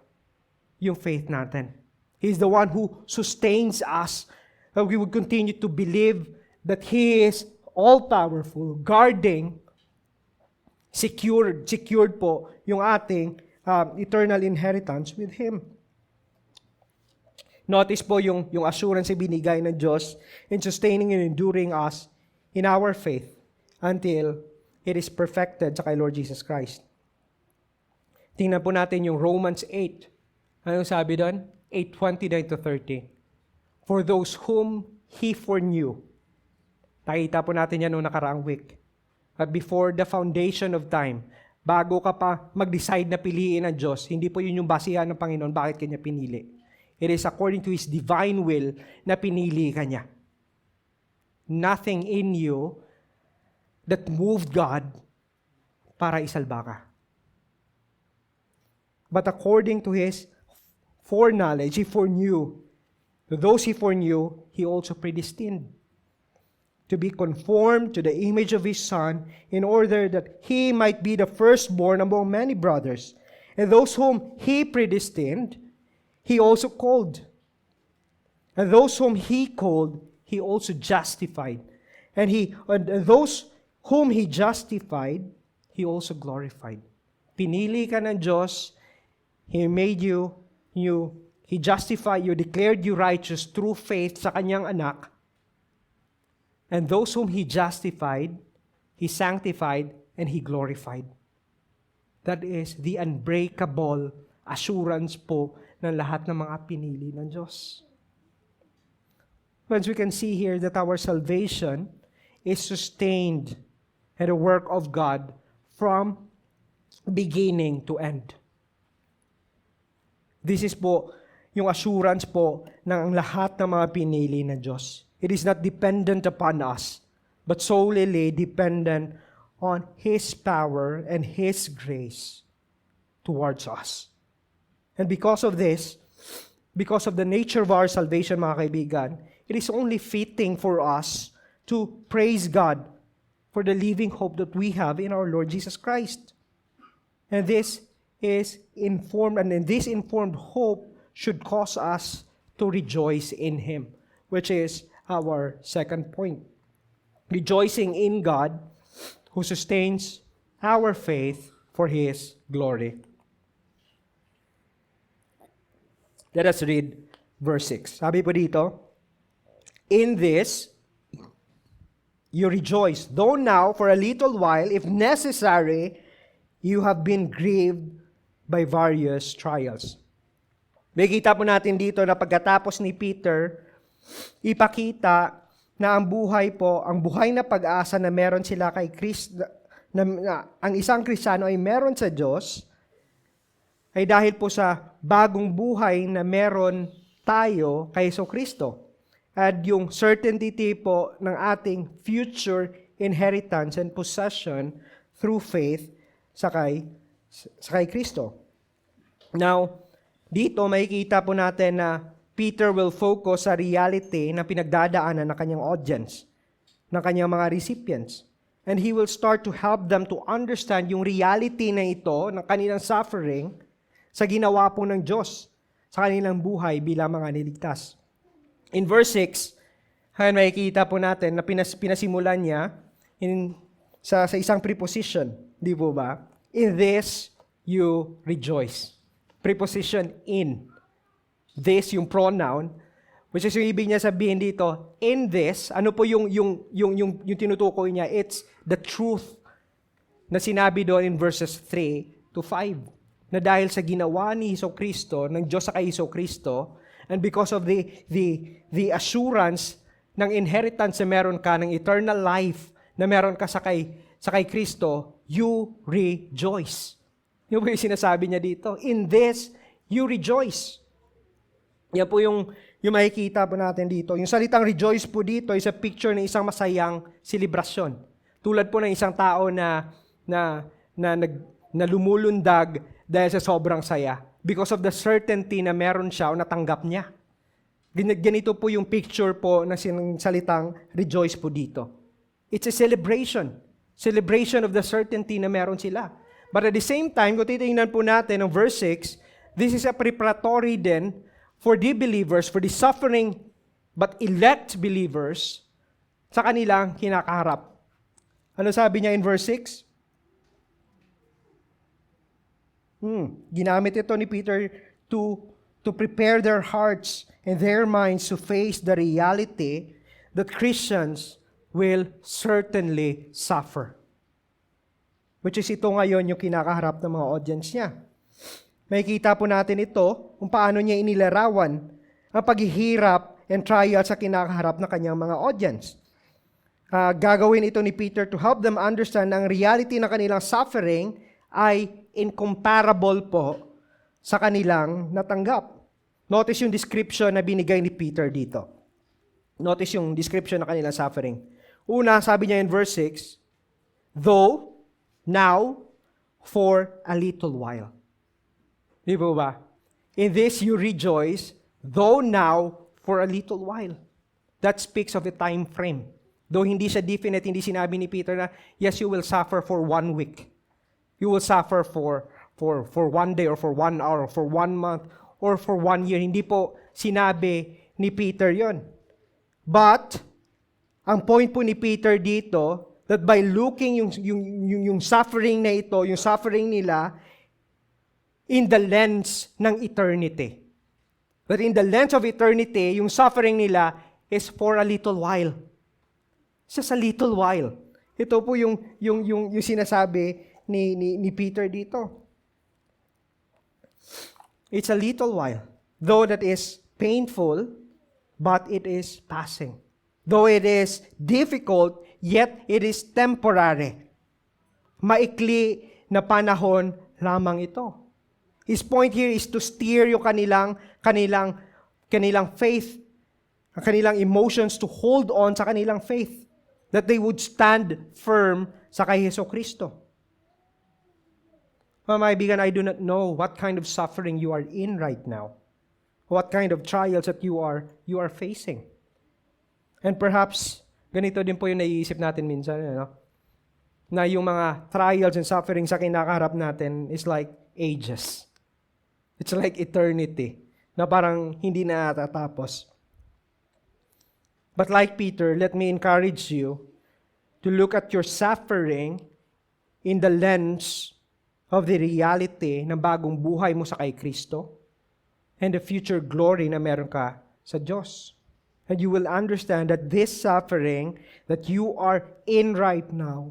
yung faith natin. He's the one who sustains us. And we would continue to believe that He is all-powerful, guarding, secured po yung ating eternal inheritance with Him. Notice po yung assurance na binigay ng Diyos in sustaining and enduring us in our faith until it is perfected sa kay Lord Jesus Christ. Tingnan po natin yung Romans 8. Ano sabi doon? 8:29-30. For those whom He foreknew. Nakita po natin yan noong nakaraang week. But before the foundation of time, bago ka pa mag-decide na piliin ng Diyos, hindi po yun yung basihan ng Panginoon bakit Kanya pinili. It is according to His divine will na pinili Kanya. Nothing in you that moved God para isalba ka. But according to His foreknowledge, He foreknew. To those He foreknew, He also predestined to be conformed to the image of His Son in order that He might be the firstborn among many brothers. And those whom He predestined, He also called. And those whom He called, He also justified. And those whom He justified, He also glorified. Pinili ka ng Diyos, He made you, He justified you, declared you righteous through faith sa Kanyang anak. And those whom He justified, He sanctified, and He glorified. That is the unbreakable assurance po ng lahat ng mga pinili ng Diyos. Friends, we can see here that our salvation is sustained and the work of God from beginning to end. This is po yung assurance po ng lahat ng mga pinili ng Diyos. It is not dependent upon us, but solely dependent on His power and His grace towards us. And because of this, because of the nature of our salvation, mga kaibigan, it is only fitting for us to praise God for the living hope that we have in our Lord Jesus Christ. And this is informed, and this informed hope should cause us to rejoice in Him, which is our second point. Rejoicing in God who sustains our faith for His glory. Let us read verse 6. Sabi po dito, in this you rejoice, though now for a little while, if necessary, you have been grieved by various trials. Makikita po natin dito na pagkatapos ni Peter, ipakita na ang buhay na pag-asa na meron sila kay Kristo, na ang isang Kristiyano ay meron sa Diyos, ay dahil po sa bagong buhay na meron tayo kay Kristo. At yung certainty po ng ating future inheritance and possession through faith sa kay Kristo. Now, dito makikita po natin na Peter will focus sa reality na pinagdadaanan ng kanyang audience, ng kanyang mga recipients. And he will start to help them to understand yung reality na ito, ng kanilang suffering, sa ginawa po ng Diyos sa kanilang buhay bilang mga niligtas. In verse 6, makikita po natin na pinasimulan niya sa isang preposition. Di po ba? In this, you rejoice. Preposition in. This, yung pronoun, which is yung ibig niya sabihin dito, in this, ano po yung tinutukoy niya? It's the truth na sinabi doon in verses 3 to 5. Na dahil sa ginawa ni Kristo, ng Diyos sa kay Kristo, and because of the assurance ng inheritance na meron ka, ng eternal life na meron ka sa kay Kristo, you rejoice. Yung po yung sinasabi niya dito, in this, you rejoice. Yan po yung makikita po natin dito. Yung salitang rejoice po dito is a picture ng isang masayang selebrasyon. Tulad po ng isang tao na lumulundag dahil sa sobrang saya. Because of the certainty na meron siya o natanggap niya. Ganito po yung picture po ng salitang rejoice po dito. It's a celebration. Celebration of the certainty na meron sila. But at the same time, kung titingnan po natin ng verse 6, this is a preparatory then for the believers, for the suffering but elect believers sa kanilang kinakaharap. Ano sabi niya in verse 6? Ginamit ito ni Peter to prepare their hearts and their minds to face the reality that Christians will certainly suffer. Which is ito ngayon yung kinakaharap ng mga audience niya. Makikita po natin ito kung paano niya inilarawan ang paghihirap and trial sa kinakaharap ng kanyang mga audience. Gagawin ito ni Peter to help them understand na ang reality ng kanilang suffering ay incomparable po sa kanilang natanggap. Notice yung description na binigay ni Peter dito. Notice yung description ng kanilang suffering. Una, sabi niya in verse 6, though, now, for a little while. Di ba ba? In this you rejoice, though now, for a little while. That speaks of the time frame. Though hindi siya definite, hindi sinabi ni Peter na, yes, you will suffer for 1 week. You will suffer for 1 day or for 1 hour or for 1 month or for 1 year. Hindi po sinabi ni Peter yon. But, ang point po ni Peter dito, that by looking yung suffering na ito, yung suffering nila, in the lens ng eternity. That in the lens of eternity, yung suffering nila is for a little while. Just a little while. Ito po yung sinasabi ni Peter dito. It's a little while. Though that is painful, but it is passing. Though it is difficult, yet it is temporary. Maikli na panahon lamang ito. His point here is to steer yung kanilang faith, ang kanilang emotions to hold on sa kanilang faith. That they would stand firm sa kay Jesucristo. Mga kaibigan, I do not know what kind of suffering you are in right now. What kind of trials that you are facing. And perhaps, ganito din po yung naiisip natin minsan, na yung mga trials and suffering sa kinakaharap natin is like ages. It's like eternity, na parang hindi na natatapos. But like Peter, let me encourage you to look at your suffering in the lens of the reality ng bagong buhay mo sa kay Kristo and the future glory na meron ka sa Diyos. And you will understand that this suffering that you are in right now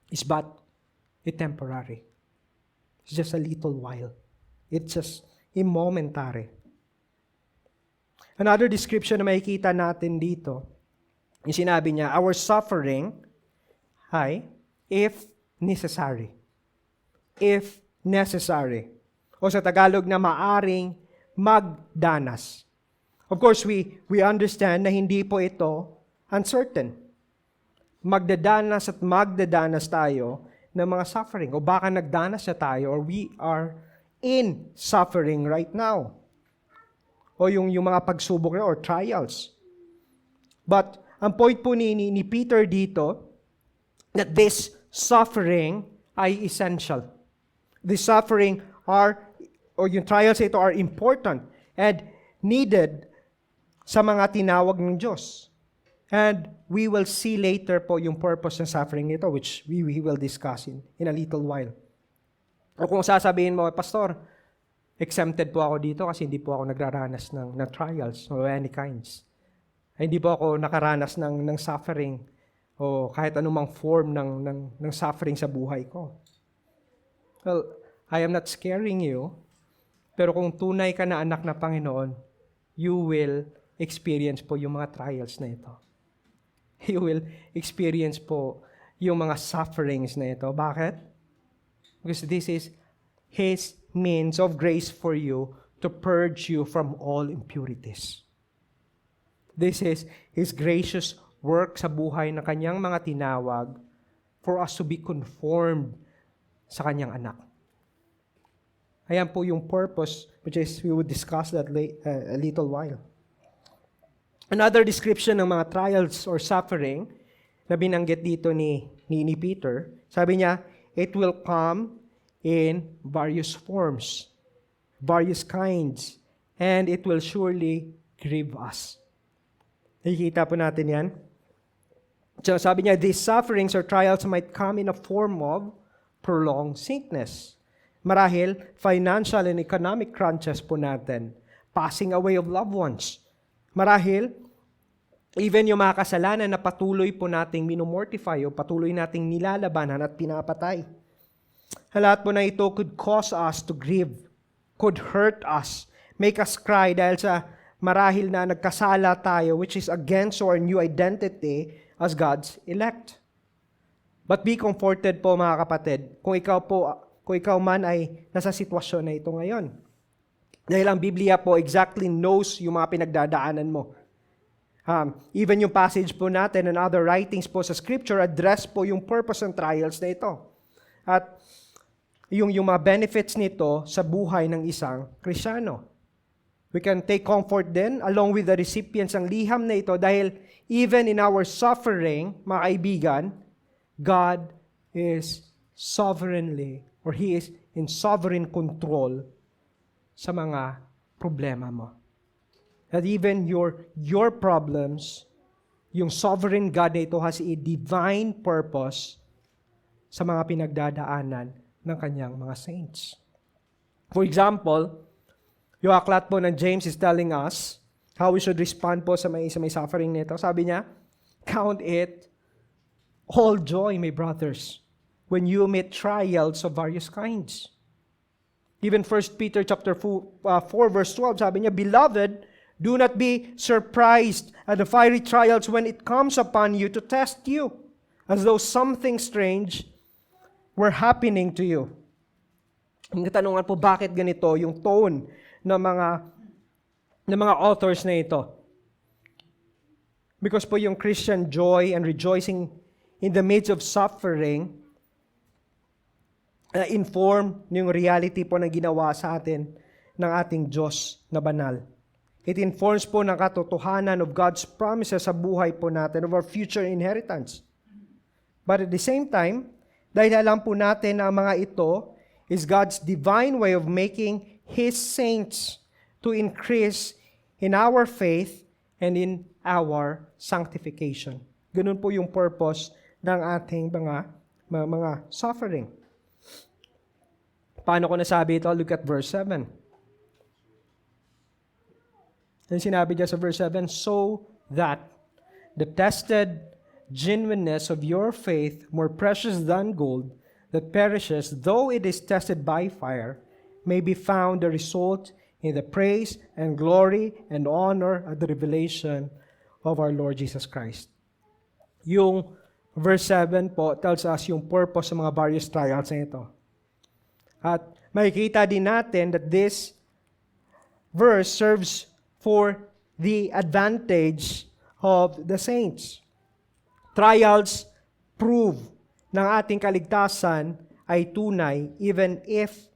is but a temporary. It's just a little while. It's just a momentary. Another description na makikita natin dito, yung sinabi niya, our suffering, if necessary. If necessary. O sa Tagalog na maaring magdanas. Of course, we understand na hindi po ito uncertain. Magdadanas at magdadanas tayo ng mga suffering. O baka nagdanas na tayo or we are in suffering right now. O yung mga pagsubok or trials. But ang point po ni Peter dito, that this suffering ay essential. This suffering yung trials ito are important and needed sa mga tinawag ng Diyos. And we will see later po yung purpose ng suffering ito, which we will discuss in a little while. O kung sasabihin mo, Pastor, exempted po ako dito kasi hindi po ako nagraranas ng trials of any kinds. Hindi po ako nakaranas ng suffering o kahit anumang form ng suffering sa buhay ko. Well, I am not scaring you, pero kung tunay ka na anak na Panginoon, you will experience po yung mga trials na ito. You will experience po yung mga sufferings na ito. Bakit? Because this is His means of grace for you to purge you from all impurities. This is His gracious work sa buhay ng Kanyang mga tinawag for us to be conformed sa Kanyang anak. Ayan po yung purpose, which is we would discuss that a little while. Another description ng mga trials or suffering na binanggit dito ni Peter, sabi niya, it will come in various forms, various kinds, and it will surely grieve us. Nakikita po natin yan. So sabi niya, these sufferings or trials might come in a form of prolonged sickness. Marahil, financial and economic crunches po natin. Passing away of loved ones. Marahil, even yung mga kasalanan na patuloy po nating minumortify o patuloy nating nilalabanan at pinapatay. Lahat po na ito could cause us to grieve, could hurt us, make us cry dahil sa marahil na nagkasala tayo which is against our new identity as God's elect. But be comforted po mga kapatid, kung ikaw man ay nasa sitwasyon na ito ngayon. Dahil ang Biblia po exactly knows yung mga pinagdadaanan mo. Even yung passage po natin and other writings po sa Scripture address po yung purpose ng trials na ito. At yung mga benefits nito sa buhay ng isang Kristiyano. We can take comfort din along with the recipients ng liham na ito dahil even in our suffering, mga kaibigan, God is sovereignly or He is in sovereign control sa mga problema mo. That even your problems, yung sovereign God na ito has a divine purpose sa mga pinagdadaanan ng Kanyang mga saints. For example, yung aklat po ng James is telling us how we should respond po sa may suffering nito. Sabi niya, count it all joy, my brothers, when you meet trials of various kinds. Even 1 Peter chapter 4 verse 12, sabi niya, Beloved, do not be surprised at the fiery trials when it comes upon you to test you, as though something strange were happening to you. Ang katanungan po, bakit ganito yung tone ng mga authors na ito? Because po yung Christian joy and rejoicing in the midst of suffering inform yung reality po na ginawa sa atin ng ating Diyos na banal. It informs po ng katotohanan of God's promises sa buhay po natin, of our future inheritance. But at the same time, dahil alam po natin na ang mga ito is God's divine way of making His saints to increase in our faith and in our sanctification. Ganun po yung purpose ng ating mga suffering. Paano ko nasabi ito? Look at verse 7. Then sinabi niya sa verse 7, so that the tested genuineness of your faith, more precious than gold, that perishes, though it is tested by fire, may be found the result in the praise and glory and honor at the revelation of our Lord Jesus Christ. Yung verse 7 po tells us yung purpose ng mga various trials na ito. At makikita din natin that this verse serves for the advantage of the saints. Trials prove ng ating kaligtasan ay tunay even if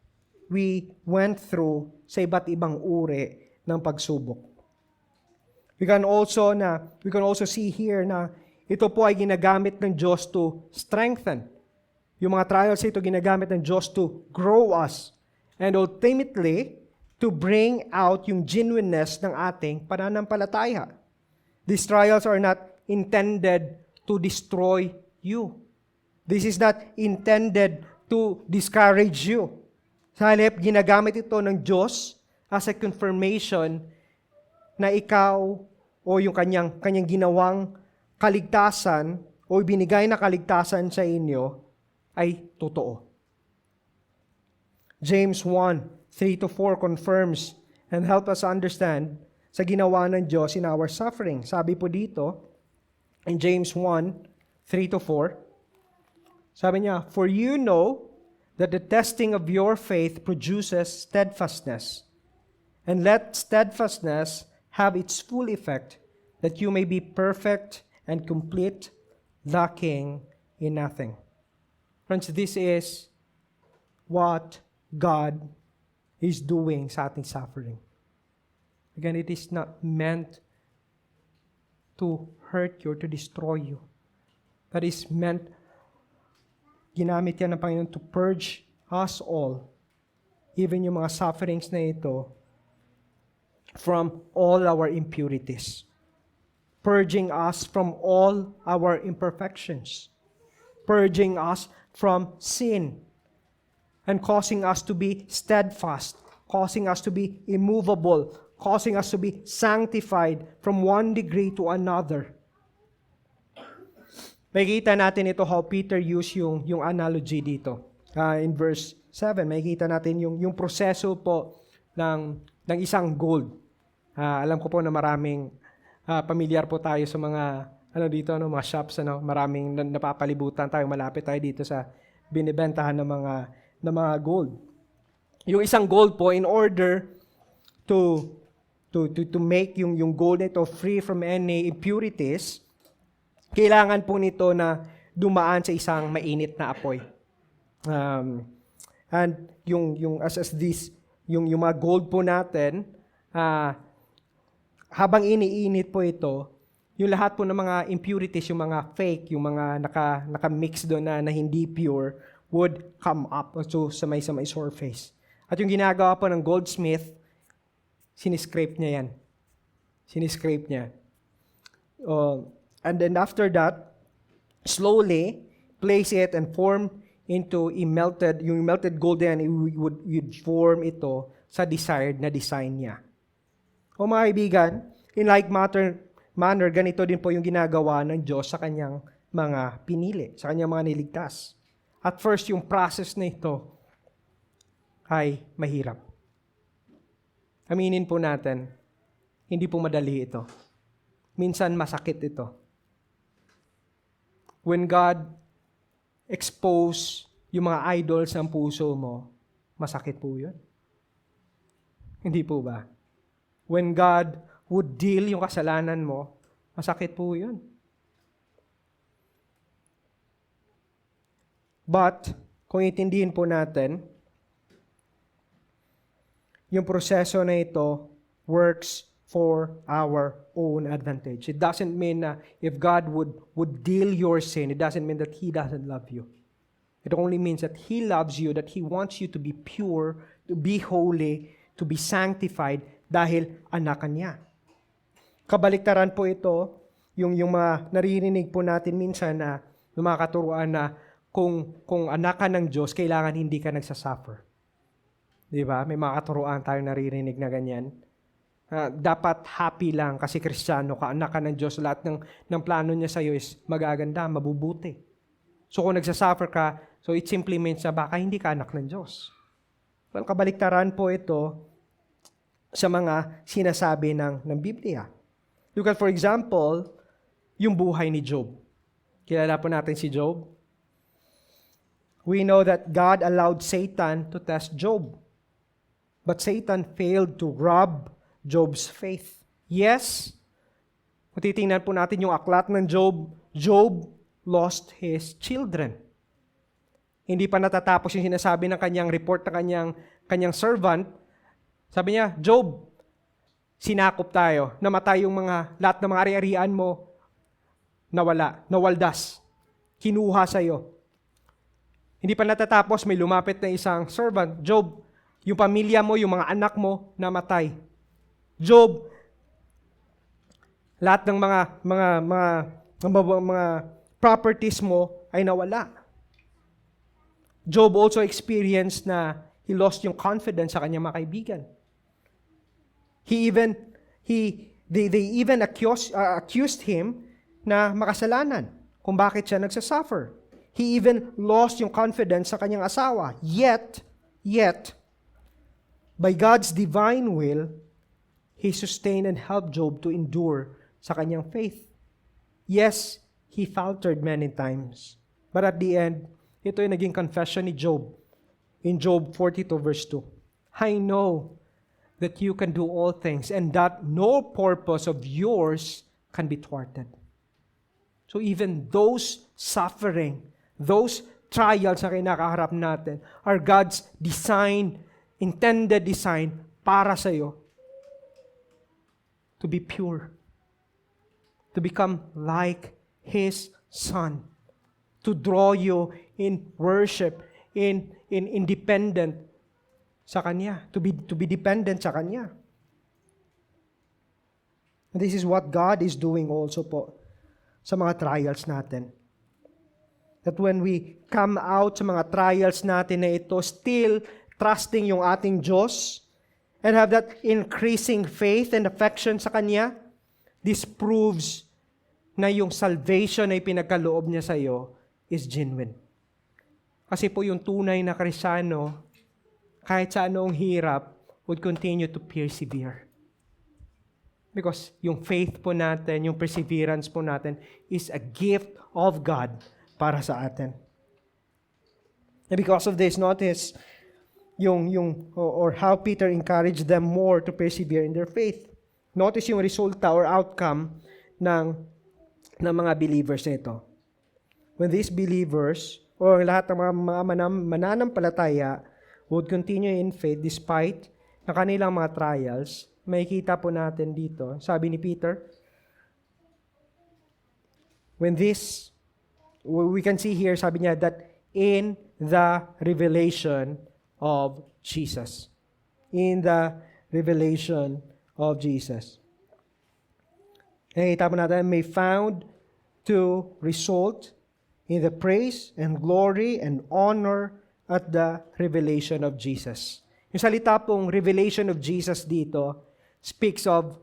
we went through sa iba't ibang uri ng pagsubok. We can also see here na ito po ay ginagamit ng Diyos to strengthen. Yung mga trials ito ginagamit ng Diyos to grow us and ultimately to bring out yung genuineness ng ating pananampalataya. These trials are not intended to destroy you. This is not intended to discourage you. Sa halip, ginagamit ito ng Diyos as a confirmation na ikaw o yung kanyang ginawang kaligtasan o binigay na kaligtasan sa inyo ay totoo. James 1:3-4 confirms and help us understand sa ginawa ng Diyos in our suffering. Sabi po dito, in James 1:3-4, sabi niya, for you know that the testing of your faith produces steadfastness. And let steadfastness have its full effect, that you may be perfect and complete, lacking in nothing. Friends, this is what God is doing sa ating suffering. Again, it is not meant to hurt you or to destroy you. But is meant, ginamit yan ng Panginoon to purge us all, even yung mga sufferings na ito, from all our impurities. Purging us from all our imperfections. Purging us from sin. And causing us to be steadfast. Causing us to be immovable. Causing us to be sanctified from one degree to another. Makikita natin ito how Peter used yung analogy dito. In verse 7, makikita natin yung proseso po ng isang gold. Alam ko po na maraming pamilyar po tayo sa mga mga shops, maraming napapalibutan tayo, malapit tayo dito sa binibentahan ng mga gold. Yung isang gold po, in order to make yung gold nito free from any impurities, kailangan po nito na dumaan sa isang mainit na apoy. And yung mga gold po natin, habang iniinit po ito, yung lahat po ng mga impurities, yung mga fake, yung mga naka-mix doon na hindi pure, would come up sa may surface. At yung ginagawa po ng goldsmith, siniscrape niya yan. Siniscrape niya. And then after that, slowly place it and form into yung melted gold yan, would form ito sa desired na design niya. O mga kaibigan, in like manner, ganito din po yung ginagawa ng Diyos sa kanyang mga pinili, sa kanyang mga niligtas. At first, yung process na ito ay mahirap. Aminin po natin, hindi po madali ito. Minsan masakit ito. When God exposed yung mga idols ng puso mo, masakit po yun. Hindi po ba? When God would deal yung kasalanan mo, masakit po yun. But, kung itindihin po natin, yung proseso na ito works for our own advantage. It doesn't mean na if God would deal your sin, it doesn't mean that He doesn't love you. It only means that He loves you, that He wants you to be pure, to be holy, to be sanctified dahil anak ka niya. Kabaliktaran po ito, yung mga naririnig po natin minsan na yung mga katuruan na kung anak ka ng Diyos, kailangan hindi ka nagsasuffer. Di ba? May mga katuruan tayong naririnig na ganyan. Dapat happy lang kasi Kristiyano ka, anak ka ng Diyos. Lahat ng plano niya sa iyo is magaganda, mabubuti. So kung nagsasuffer ka, so it simply means na baka hindi ka anak ng Diyos. Well, kabaliktaran po ito sa mga sinasabi ng Biblia. Look at, for example, yung buhay ni Job. Kilala po natin si Job. We know that God allowed Satan to test Job. But Satan failed to rob Job's faith. Yes, kung titingnan po natin yung aklat ng Job, Job lost his children. Hindi pa natatapos yung sinasabi ng kanyang report ng kanyang servant. Sabi niya, Job, sinakop tayo. Namatay yung lahat ng mga ari-arian mo. Nawaldas. Kinuha sa'yo. Hindi pa natatapos, may lumapit na isang servant. Job, yung pamilya mo, yung mga anak mo, namatay. Job, lahat ng mga properties mo ay nawala. Job also experienced na he lost yung confidence sa kanyang mga kaibigan. They even accused him na makasalanan kung bakit siya nagsasuffer. He even lost yung confidence sa kanyang asawa. Yet, by God's divine will, He sustained and helped Job to endure sa kanyang faith. Yes, he faltered many times. But at the end, ito yung naging confession ni Job in Job 42 verse 2. I know that you can do all things and that no purpose of yours can be thwarted. So even those suffering, those trials na kinakaharap natin are God's intended design para sa iyo to be pure, to become like His Son, to draw you in worship, in independent sa Kanya, to be dependent sa Kanya. And this is what God is doing also po sa mga trials natin. That when we come out sa mga trials natin na ito, still trusting yung ating Diyos, and have that increasing faith and affection sa Kanya, this proves na yung salvation na ipinagkaloob niya sa iyo is genuine. Kasi po yung tunay na Kristiyano, kahit sa anong hirap, would continue to persevere. Because yung faith po natin, yung perseverance po natin, is a gift of God para sa atin. And because of this, notice or how Peter encouraged them more to persevere in their faith. Notice yung resulta or outcome ng mga believers nito. When these believers or lahat ng mga mananampalataya would continue in faith despite ng kanilang mga trials, makikita po natin dito, sabi ni Peter, we can see here, sabi niya, that in the revelation of Jesus. In the revelation of Jesus. Nakikita po natin, may found to result in the praise and glory and honor at the revelation of Jesus. Yung salita pong revelation of Jesus dito speaks of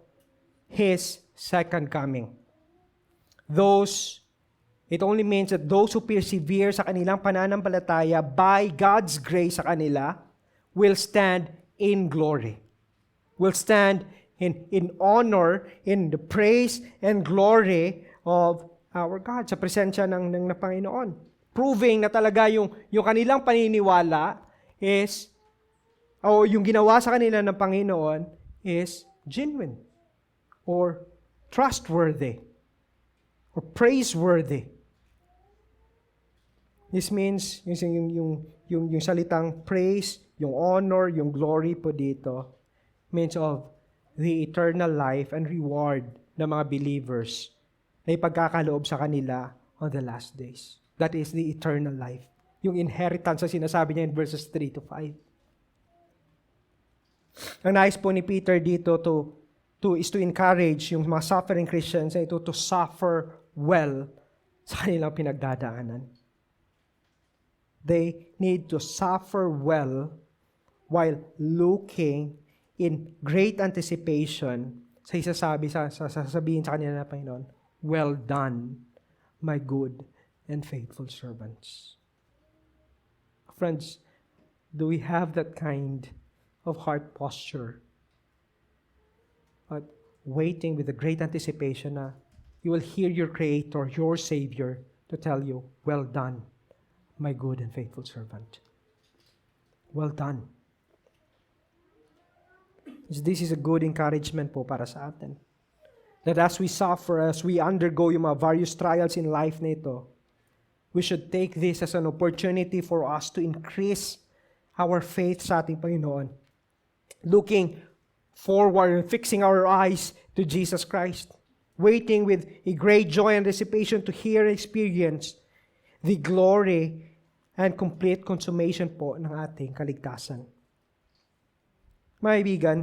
His second coming. It only means that those who persevere sa kanilang pananampalataya by God's grace sa kanila will stand in glory. Will stand in honor, in the praise and glory of our God, sa presensya ng Panginoon. Proving na talaga yung kanilang paniniwala is, o yung ginawa sa kanila ng Panginoon is genuine or trustworthy or praiseworthy. This means yung salitang praise, yung honor, yung glory po dito means of the eternal life and reward ng mga believers na ipagkakaloob sa kanila on the last days. That is the eternal life. Yung inheritance na sinasabi niya in verses 3 to 5. Ang nais po ni Peter dito is to encourage yung mga suffering Christians na ito to suffer well sa kanilang pinagdadaanan. They need to suffer well while looking in great anticipation sa sasabihin sa kanila na Panginoon, well done, my good and faithful servants. Friends, do we have that kind of heart posture? But waiting with a great anticipation na you will hear your Creator, your Savior, to tell you, well done, my good and faithful servant. Well done. This is a good encouragement po para sa atin. That as we suffer, as we undergo yung mga various trials in life na ito, we should take this as an opportunity for us to increase our faith sa ating Panginoon. Looking forward and fixing our eyes to Jesus Christ. Waiting with a great joy and anticipation to hear and experience the glory and complete consummation po ng ating kaligtasan. Mga kaibigan,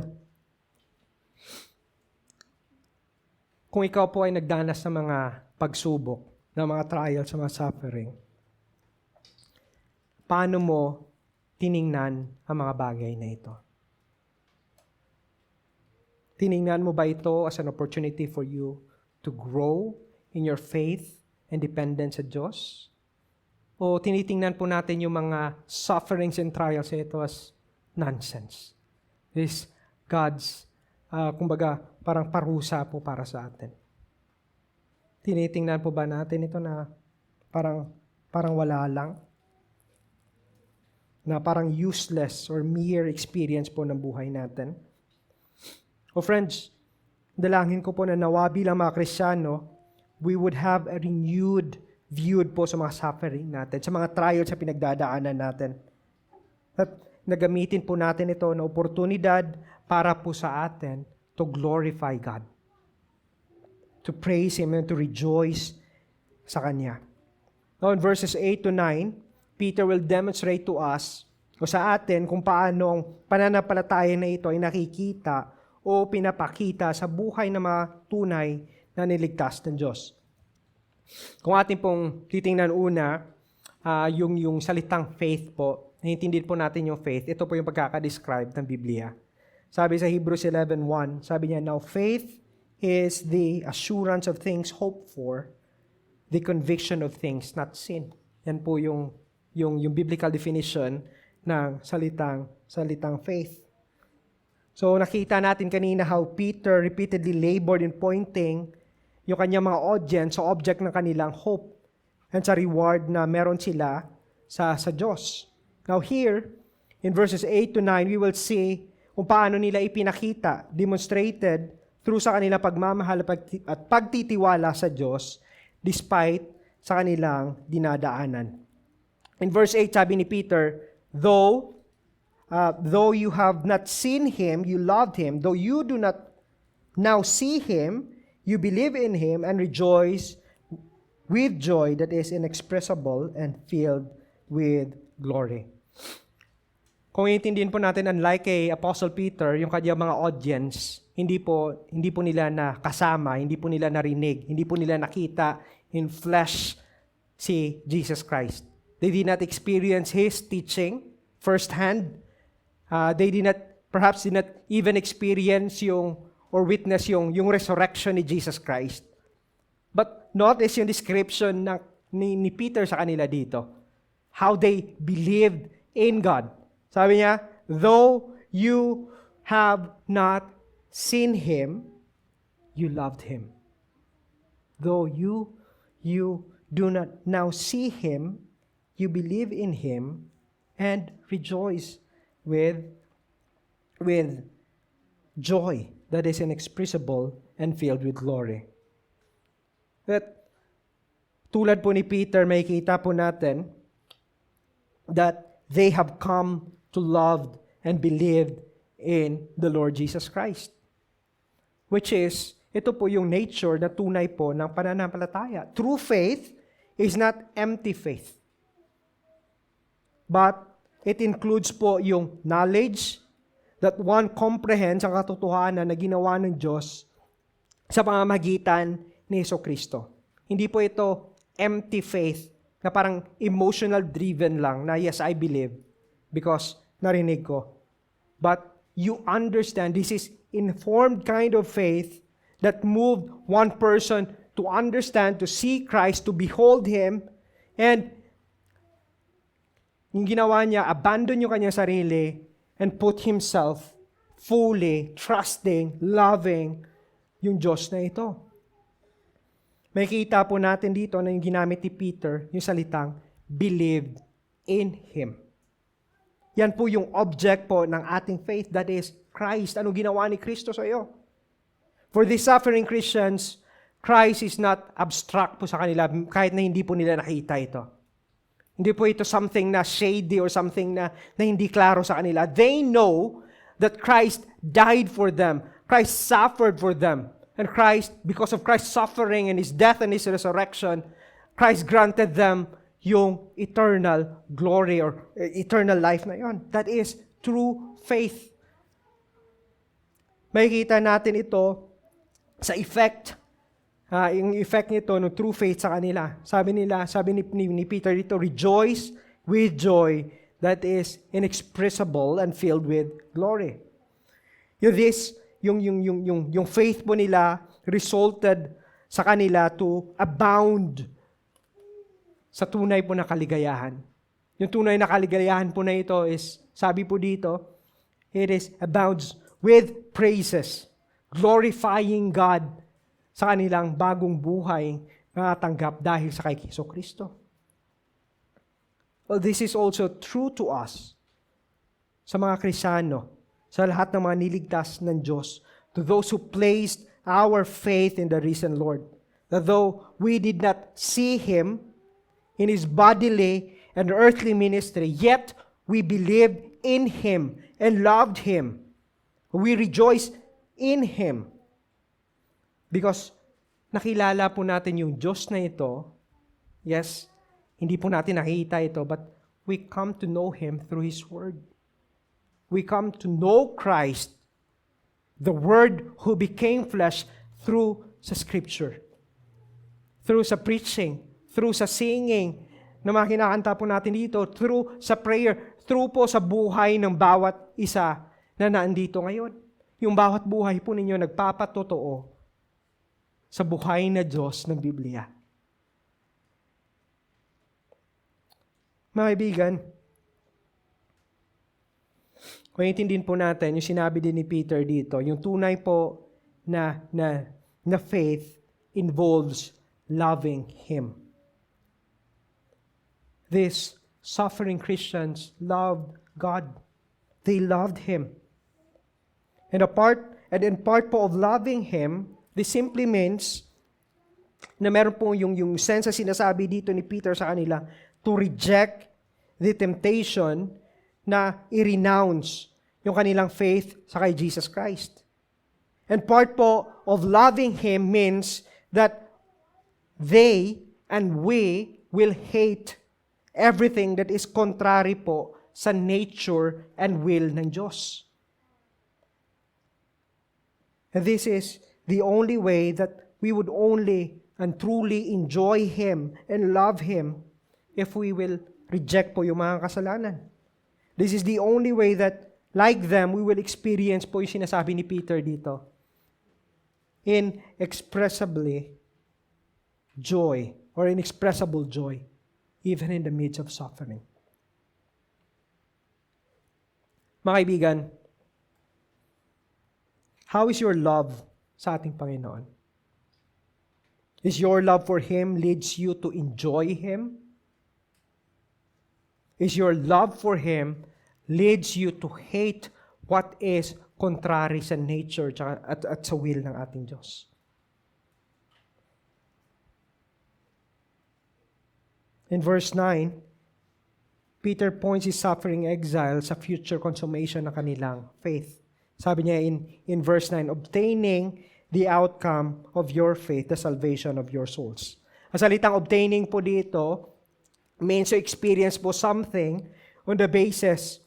kung ikaw po ay nagdanas ng mga pagsubok, ng mga trials, sa mga suffering, paano mo tiningnan ang mga bagay na ito? Tiningnan mo ba ito as an opportunity for you to grow in your faith and dependence sa Diyos? O tinitingnan po natin yung mga sufferings and trials na ito as nonsense? This God's, kumbaga, parang parusa po para sa atin. Tinitingnan po ba natin ito na parang wala lang? Na parang useless or mere experience po ng buhay natin? O friends, dalangin ko po na nawa bilang mga Kristiyano, we would have a renewed view po sa mga suffering natin, sa mga trials sa pinagdadaanan natin. At nagamitin po natin ito na oportunidad para po sa atin to glorify God, to praise Him and to rejoice sa Kanya. Now in verses 8 to 9, Peter will demonstrate to us o sa atin kung paano ang pananampalataya na ito ay nakikita o pinapakita sa buhay ng mga tunay na niligtas ng Diyos. Kung atin pong titingnan una, yung salitang faith po, naintindihan po natin yung faith, ito po yung pagkakadescribe ng Biblia. Sabi sa Hebrews 11:1, sabi niya, now faith is the assurance of things hoped for, the conviction of things not seen. Yan po yung biblical definition ng salitang faith. So nakita natin kanina how Peter repeatedly labored in pointing yung kanyang mga audience sa object ng kanilang hope and sa reward na meron sila sa Diyos. Now here, in verses 8 to 9, we will see kung paano nila ipinakita, demonstrated through sa kanilang pagmamahal at pagtitiwala sa Diyos despite sa kanilang dinadaanan. In verse 8, sabi ni Peter, though you have not seen Him, you loved Him. Though you do not now see Him, you believe in Him and rejoice with joy that is inexpressible and filled with glory. Kung iintindihin po natin, unlike kay Apostle Peter, yung kanyang mga audience, hindi po nila nakasama, hindi po nila narinig, hindi po nila nakita in flesh si Jesus Christ. They did not experience His teaching firsthand. They perhaps did not even experience or witness yung resurrection ni Jesus Christ. But notice yung description ni Peter sa kanila dito. How they believed in God. Sabi niya, though you have not seen Him, you loved Him. Though you do not now see Him, you believe in Him and rejoice with joy that is inexpressible and filled with glory. That tulad po ni Peter, may kita po natin that they have come to love and believe in the Lord Jesus Christ. Which is, ito po yung nature na tunay po ng pananampalataya. True faith is not empty faith. But it includes po yung knowledge that one comprehends ang katotohanan na ginawa ng Diyos sa pamamagitan ni Jesucristo. Hindi po ito empty faith na parang emotional driven lang na yes, I believe because narinig ko. But you understand this is informed kind of faith that moved one person to understand, to see Christ, to behold Him, and yung ginawa niya, abandon yung kanyang sarili and put himself fully trusting, loving yung Diyos na ito. May kita po natin dito na yung ginamit ni Peter, yung salitang, believed in Him. Yan po yung object po ng ating faith, that is Christ. Ano ginawa ni Kristo sa iyo? For the suffering Christians, Christ is not abstract po sa kanila kahit na hindi po nila nakita ito. Hindi po ito something na shady or something na hindi klaro sa kanila. They know that Christ died for them. Christ suffered for them. And Christ, because of Christ's suffering and His death and His resurrection, Christ granted them yung eternal glory or eternal life na yon. That is true faith. Makikita natin ito sa effect. Yung effect nito no true faith sa kanila. Sabi ni Peter dito, rejoice with joy that is inexpressible and filled with glory. Yung faith po nila resulted sa kanila to abound sa tunay po na kaligayahan. Yung tunay na kaligayahan po na ito is, sabi po dito, it is abounds with praises, glorifying God sa kanilang bagong buhay na natanggap dahil sa kay Jesucristo. Well, this is also true to us sa mga Kristiyano, sa lahat ng mga niligtas ng Diyos, to those who placed our faith in the risen Lord. That though we did not see Him in His bodily and earthly ministry, yet we believed in Him and loved Him. We rejoiced in Him. Because nakilala po natin yung Diyos na ito, yes, hindi po natin nakita ito, but we come to know Him through His Word. We come to know Christ, the Word who became flesh, through sa Scripture. Through sa preaching, through sa singing, na mga kinakanta po natin dito, through sa prayer, through po sa buhay ng bawat isa na naandito ngayon. Yung bawat buhay po ninyo nagpapatotoo sa buhay na Diyos ng Biblia. Mga kaibigan, kung itindihin po natin, yung sinabi din ni Peter dito, yung tunay po na faith involves loving Him. These suffering Christians loved God. They loved Him. And in part po of loving Him, this simply means na meron po yung sense na sinasabi dito ni Peter sa kanila to reject the temptation na i-renounce yung kanilang faith sa kay Jesus Christ. And part po of loving Him means that they and we will hate everything that is contrary po sa nature and will ng Diyos. And this is the only way that we would only and truly enjoy Him and love Him if we will reject po yung mga kasalanan. This is the only way that, like them, we will experience po yung sinasabi ni Peter dito. Inexpressibly joy or inexpressible joy even in the midst of suffering. Mga kaibigan, how is your love sa ating Panginoon? Is your love for Him leads you to enjoy Him? is your love for Him leads you to hate what is contrary sa nature at sa will ng ating Diyos. In verse 9, Peter points his suffering exile sa future consummation ng kanilang faith. Sabi niya in verse 9, obtaining the outcome of your faith, the salvation of your souls. Ang salitang obtaining po dito means to experience po something on the basis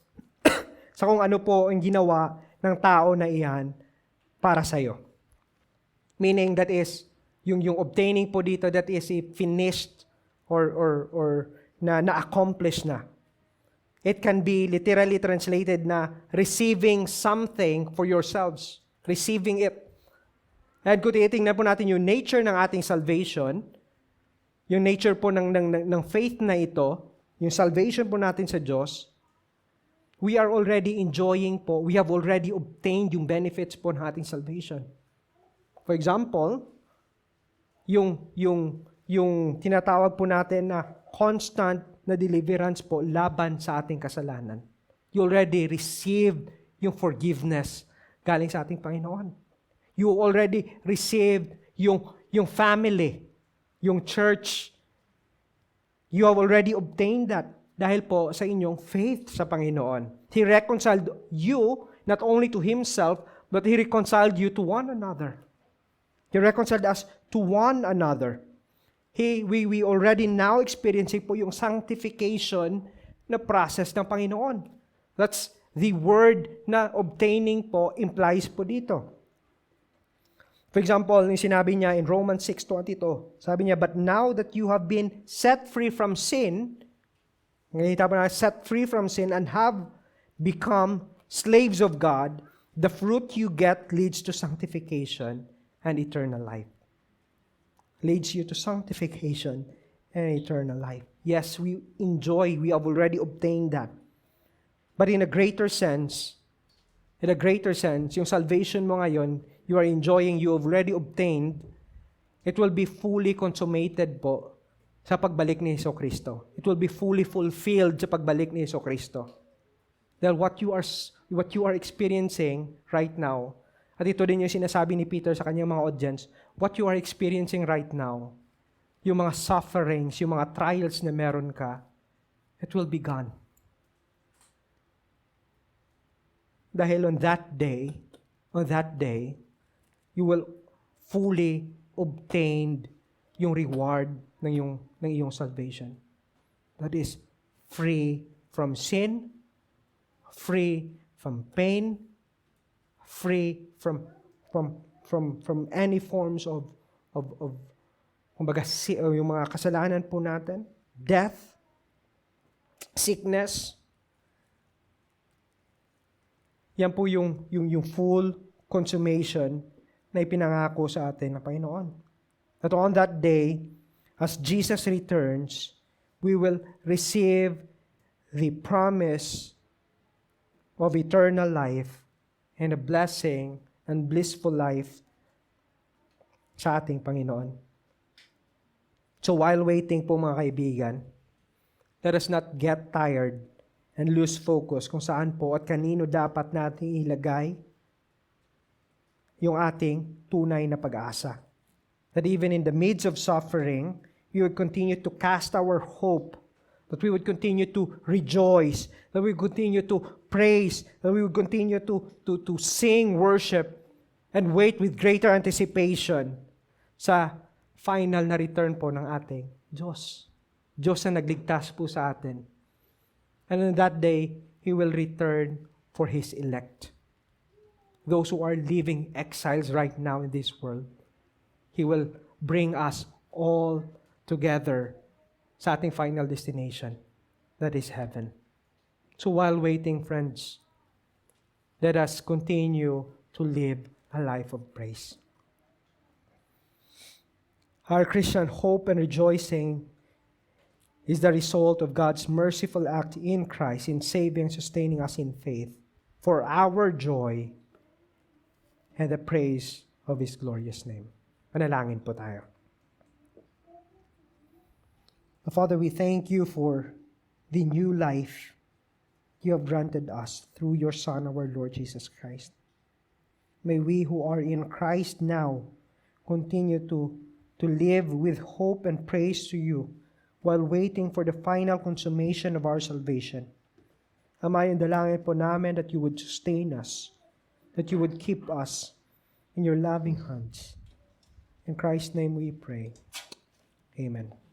sa kung ano po ang ginawa ng tao na iyan para sa iyo. Meaning that is, yung obtaining po dito, that is finished or na-accomplish na. It can be literally translated na receiving something for yourselves. Receiving it. At kung titingnan po natin yung nature ng ating salvation, yung nature po ng faith na ito, yung salvation po natin sa Diyos, we are already enjoying po, we have already obtained yung benefits po ng ating salvation. For example, yung tinatawag po natin na constant na deliverance po laban sa ating kasalanan. You already received yung forgiveness galing sa ating Panginoon. You already received yung family, yung church. You have already obtained that dahil po sa inyong faith sa Panginoon. He reconciled you not only to Himself, but He reconciled you to one another. He reconciled us to one another. We already now experiencing po yung sanctification na process ng Panginoon. That's the word na obtaining po implies po dito. For example, yung sinabi niya in Romans 6:22, sabi niya, but now that you have been set free from sin, set free from sin and have become slaves of God, the fruit you get leads to sanctification and eternal life. Leads you to sanctification and eternal life. Yes, we have already obtained that. But in a greater sense, yung salvation mo ngayon, you are enjoying, you have already obtained, it will be fully consummated po sa pagbalik ni Jesucristo. It will be fully fulfilled sa pagbalik ni Jesucristo. Dahil what you are experiencing right now, at ito din yung sinasabi ni Peter sa kanyang mga audience, what you are experiencing right now, yung mga sufferings, yung mga trials na meron ka, it will be gone. Dahil on that day, you will fully obtain yung reward ng iyong salvation. That is free from sin, free from pain, free from any forms of kumbaga yung mga kasalanan po natin, death, sickness. Yan po yung full consummation na ipinangako sa atin ng Panginoon. That on that day, as Jesus returns, we will receive the promise of eternal life and a blessing and blissful life sa ating Panginoon. So while waiting po mga kaibigan, let us not get tired and lose focus kung saan po at kanino dapat nating ilagay yung ating tunay na pag-asa. That even in the midst of suffering, we would continue to cast our hope, that we would continue to rejoice, that we would continue to praise, that we would continue to sing worship and wait with greater anticipation sa final na return po ng ating Diyos. Diyos na nagligtas po sa atin. And on that day, He will return for His elect. Those who are living exiles right now in this world, He will bring us all together sa ating final destination, that is heaven. So while waiting, friends, let us continue to live a life of praise. Our Christian hope and rejoicing is the result of God's merciful act in Christ in saving and sustaining us in faith for our joy and the praise of His glorious name. Panalangin po tayo. Father, we thank You for the new life you have granted us through your Son, our Lord Jesus Christ. May we who are in Christ now continue to live with hope and praise to you while waiting for the final consummation of our salvation. Ama, yung dalangin po namin that you would sustain us, that you would keep us in your loving hands. In Christ's name we pray. Amen.